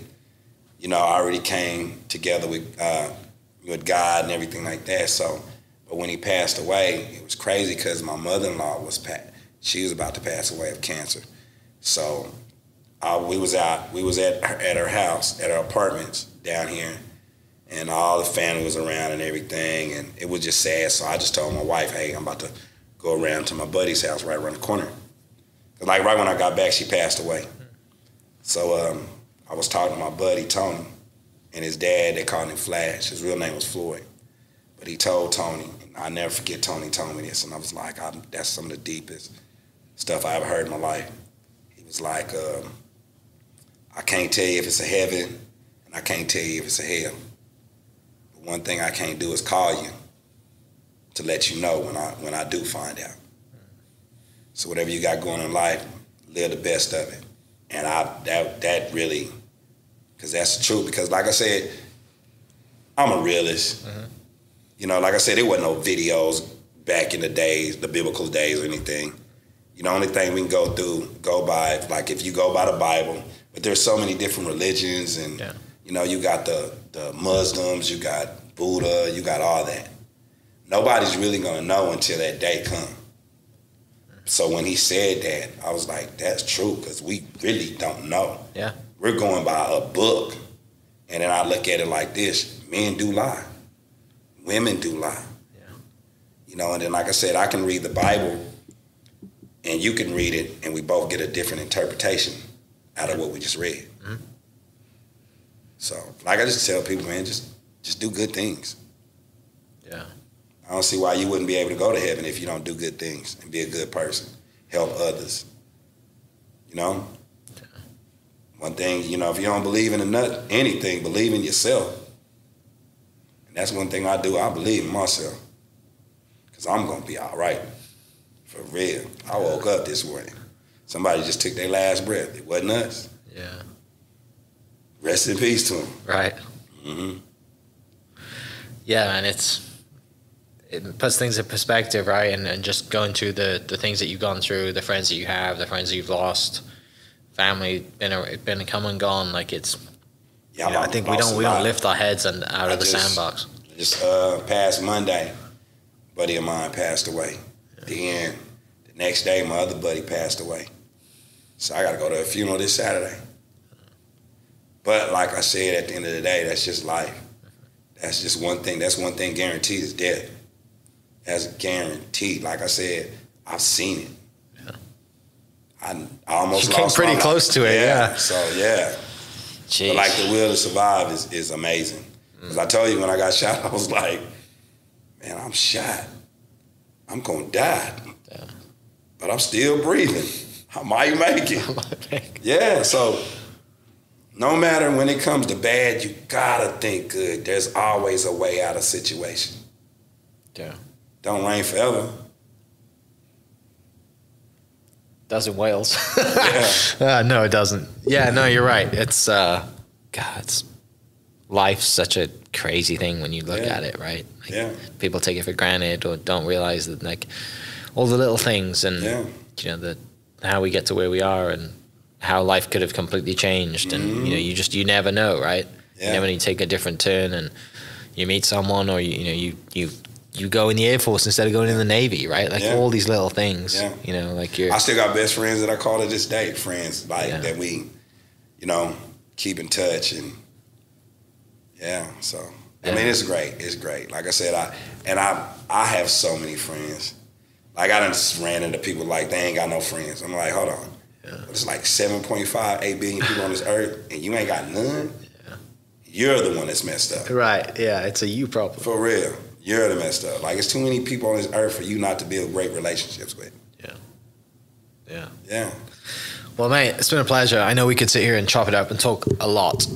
already came together with God and everything like that. So, but when he passed away, it was crazy because my mother-in-law she was about to pass away of cancer. So we was at her house, at her apartments down here, and all the family was around and everything, and it was just sad. So I just told my wife, hey, I'm about to go around to my buddy's house right around the corner. Like right when I got back, she passed away. So I was talking to my buddy, Tony, and his dad, they called him Flash. His real name was Floyd. But he told Tony, and I'll never forget Tony told me this, and I was like, that's some of the deepest stuff I ever heard in my life. He was like, I can't tell you if it's a heaven, and I can't tell you if it's a hell. But one thing I can't do is call you to let you know when I do find out. So whatever you got going in life, live the best of it. And that really, because that's the truth. Because like I said, I'm a realist. Mm-hmm. Like I said, there wasn't no videos back in the days, the biblical days or anything. The only thing we can go by, like if you go by the Bible, but there's so many different religions and, you got the Muslims, you got Buddha, you got all that. Nobody's really going to know until that day comes. So when he said that, I was like, that's true, because we really don't know. Yeah. We're going by a book. And then I look at it like this. Men do lie. Women do lie. Yeah. And then like I said, I can read the Bible and you can read it and we both get a different interpretation out of what we just read. Mm-hmm. So like I just tell people, man, just do good things. Yeah. I don't see why you wouldn't be able to go to heaven if you don't do good things and be a good person, help others. Yeah. One thing, if you don't believe in anything, believe in yourself. And that's one thing I do. I believe in myself because I'm going to be all right, for real. I woke up this morning. Somebody just took their last breath. It wasn't us. Yeah. Rest in peace to them. Right. Mm-hmm. Yeah, man, it puts things in perspective, right? And just going through the things that you've gone through, the friends that you have, the friends that you've lost, family been come and gone. Like it's, I think we don't lift our heads out of the sandbox. Just past Monday, a buddy of mine passed away. Yeah. Then the next day, my other buddy passed away. So I got to go to a funeral this Saturday. But like I said, at the end of the day, that's just life. That's just one thing. That's one thing guaranteed is death. That's guaranteed. Like I said, I've seen it. Yeah. I almost came pretty close to it. Yeah. So yeah. Jeez. But like the will to survive is amazing. Because I told you when I got shot, I was like, man, I'm shot. I'm gonna die. Yeah. But I'm still breathing. I might make it. Yeah. So no matter when it comes to bad, you gotta think good. There's always a way out of situation. Yeah. Don't rain forever. Does in Wales. Yeah. No, it doesn't. Yeah, no, you're right. It's life's such a crazy thing when you look at it, right? Like, people take it for granted or don't realize that, like, all the little things and how we get to where we are and how life could have completely changed. And you never know, right? Yeah. You never need to take a different turn and you meet someone or you go in the Air Force instead of going in the Navy, right? Like all these little things, like I still got best friends that I call to this day, friends like that we, keep in touch and so I mean it's great. It's great. Like I said, I have so many friends. Like I done just ran into people like they ain't got no friends. I'm like, hold on. Yeah. It's like 7.5, 8 billion people on this earth and you ain't got none? Yeah. you're the one that's messed up. Right. Yeah. It's a you problem. For real. You're the messed up. Like, it's too many people on this earth for you not to build great relationships with. Yeah. Yeah. Yeah. Well, mate, it's been a pleasure. I know we could sit here and chop it up and talk a lot,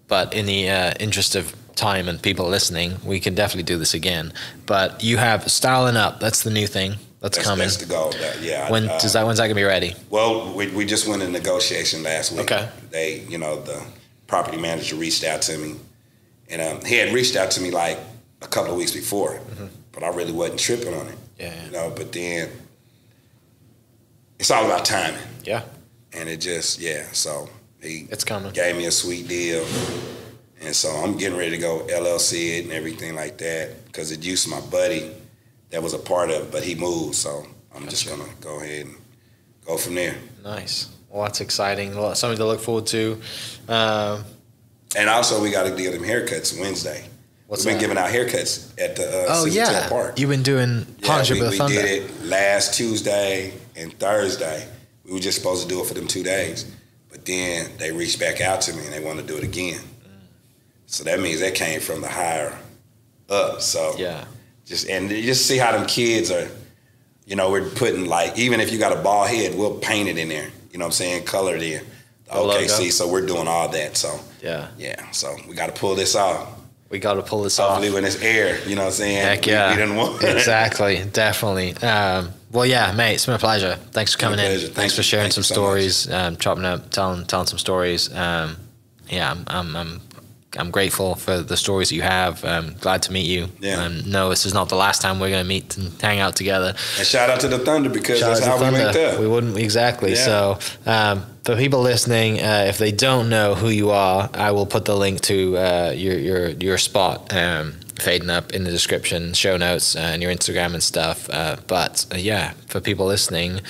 but in the interest of time and people listening, we can definitely do this again. But you have Styling Up. That's the new thing that's coming. That's the goal. Yeah. When's that going to be ready? Well, we just went in negotiation last week. Okay. They, the property manager reached out to me, and he had reached out to me like a couple of weeks before, but I really wasn't tripping on it. Yeah. But then it's all about timing. Yeah. And it just, so It's coming. Gave me a sweet deal. And so I'm getting ready to go LLC it and everything like that, because it used to my buddy that was a part of it, but he moved. So I'm just going to go ahead and go from there. Nice. Well, that's exciting. Something to look forward to. And also, we got to do them haircuts Wednesday. What's We've been that? giving out haircuts at the Citadel Park. You've been doing partnership with we Thunder. did it last Tuesday and Thursday. We were just supposed to do it for them 2 days. But then they reached back out to me and they want to do it again. So that means that came from the higher up. So just see how them kids are, we're putting, like, even if you got a bald head, we'll paint it in there. You know what I'm saying? Color it in. The OKC. So we're doing all that. So so we got to pull this off. We got to pull this off. Hopefully when it's air, you know what I'm saying? Heck yeah. We didn't want Exactly. Definitely. Well, yeah, mate, it's been a pleasure. Thanks for coming in. Thanks for sharing some stories, chopping up, telling some stories. I'm grateful for the stories that you have. Glad to meet you. Yeah. No, this is not the last time we're going to meet and hang out together. And shout out to the Thunder, because that's how we linked up. We wouldn't exactly. Yeah. So for people listening, if they don't know who you are, I will put the link to your spot, Fading Up, in the description, show notes, and your Instagram and stuff. But for people listening,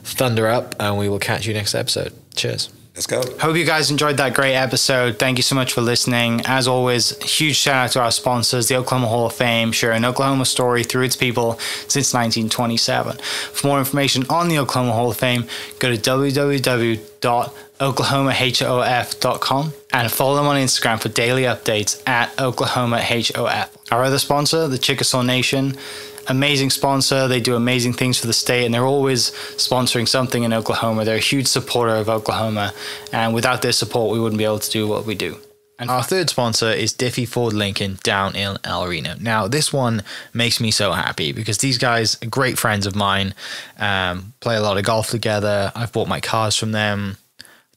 Thunder Up, and we will catch you next episode. Cheers. Let's go. Hope you guys enjoyed that great episode. Thank you so much for listening. As always, huge shout out to our sponsors, the Oklahoma Hall of Fame, sharing Oklahoma story through its people since 1927. For more information on the Oklahoma Hall of Fame, go to www.oklahomahof.com and follow them on Instagram for daily updates at OklahomaHOF. Our other sponsor, the Chickasaw Nation, amazing sponsor. They do amazing things for the state, and they're always sponsoring something in Oklahoma. They're a huge supporter of Oklahoma, and without their support, we wouldn't be able to do what we do. And our third sponsor is Diffie Ford Lincoln down in El Reno. Now, this one makes me so happy because these guys are great friends of mine, play a lot of golf together. I've bought my cars from them,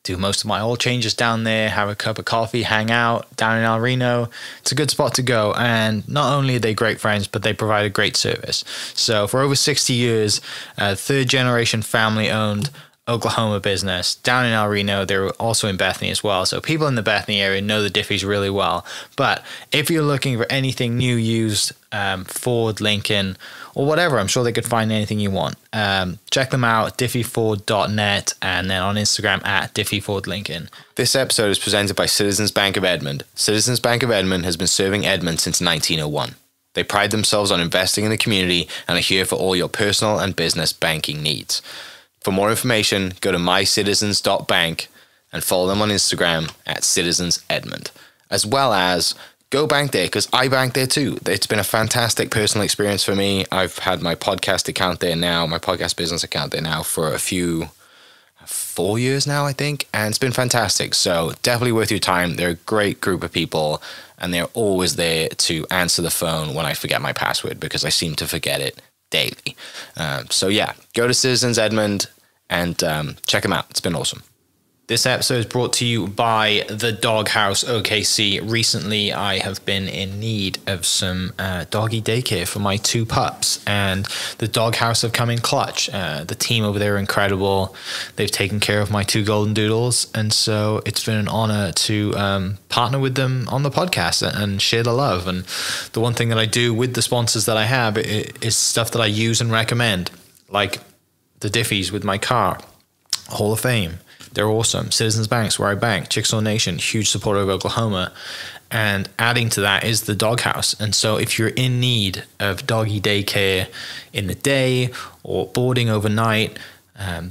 do most of my oil changes down there, have a cup of coffee, hang out down in El Reno. It's a good spot to go. And not only are they great friends, but they provide a great service. So for over 60 years, third generation family owned Oklahoma business down in El Reno. They're also in Bethany as well. So people in the Bethany area know the Diffies really well. But if you're looking for anything new, used, Ford, Lincoln, or whatever, I'm sure they could find anything you want. Check them out, diffieford.net, and then on Instagram at diffiefordlincoln. This episode is presented by Citizens Bank of Edmond. Citizens Bank of Edmond has been serving Edmond since 1901. They pride themselves on investing in the community and are here for all your personal and business banking needs. For more information, go to mycitizens.bank and follow them on Instagram at citizensedmond, as well as go bank there, because I bank there too. It's been a fantastic personal experience for me. I've had my podcast account there now, my podcast business account there now for 4 years now, I think, and it's been fantastic. So definitely worth your time. They're a great group of people, and they're always there to answer the phone when I forget my password, because I seem to forget it daily. So go to Citizens Edmond and check them out. It's been awesome. This episode is brought to you by the Doghouse OKC. Recently, I have been in need of some doggy daycare for my 2 pups, and the Doghouse have come in clutch. The team over there are incredible. They've taken care of my 2 golden doodles, and so it's been an honor to partner with them on the podcast and share the love. And the one thing that I do with the sponsors that I have is stuff that I use and recommend, like the Diffies with my car, Hall of Fame. They're awesome. Citizens Banks, where I bank. Chickasaw Nation, huge supporter of Oklahoma. And adding to that is the Doghouse. And so if you're in need of doggy daycare in the day or boarding overnight,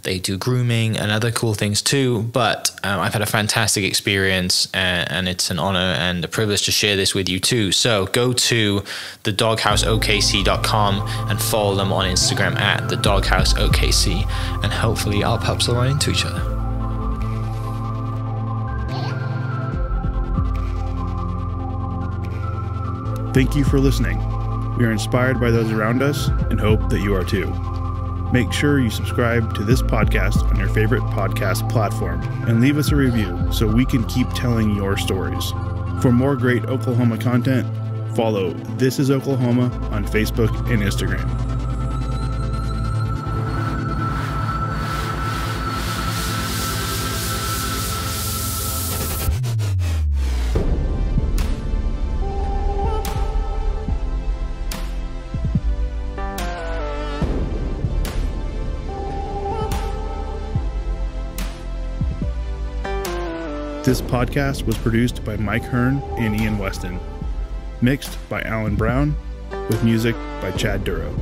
They do grooming and other cool things too, but I've had a fantastic experience, and it's an honor and a privilege to share this with you too. So go to thedogHouseOKC.com and follow them on Instagram at thedogHouseOKC, and hopefully our pups will run into each other. Thank you for listening. We are inspired by those around us and hope that you are too. Make sure you subscribe to this podcast on your favorite podcast platform and leave us a review so we can keep telling your stories. For more great Oklahoma content, follow This Is Oklahoma on Facebook and Instagram. This podcast was produced by Mike Hearn and Ian Weston. Mixed by Alan Brown, with music by Chad Duro.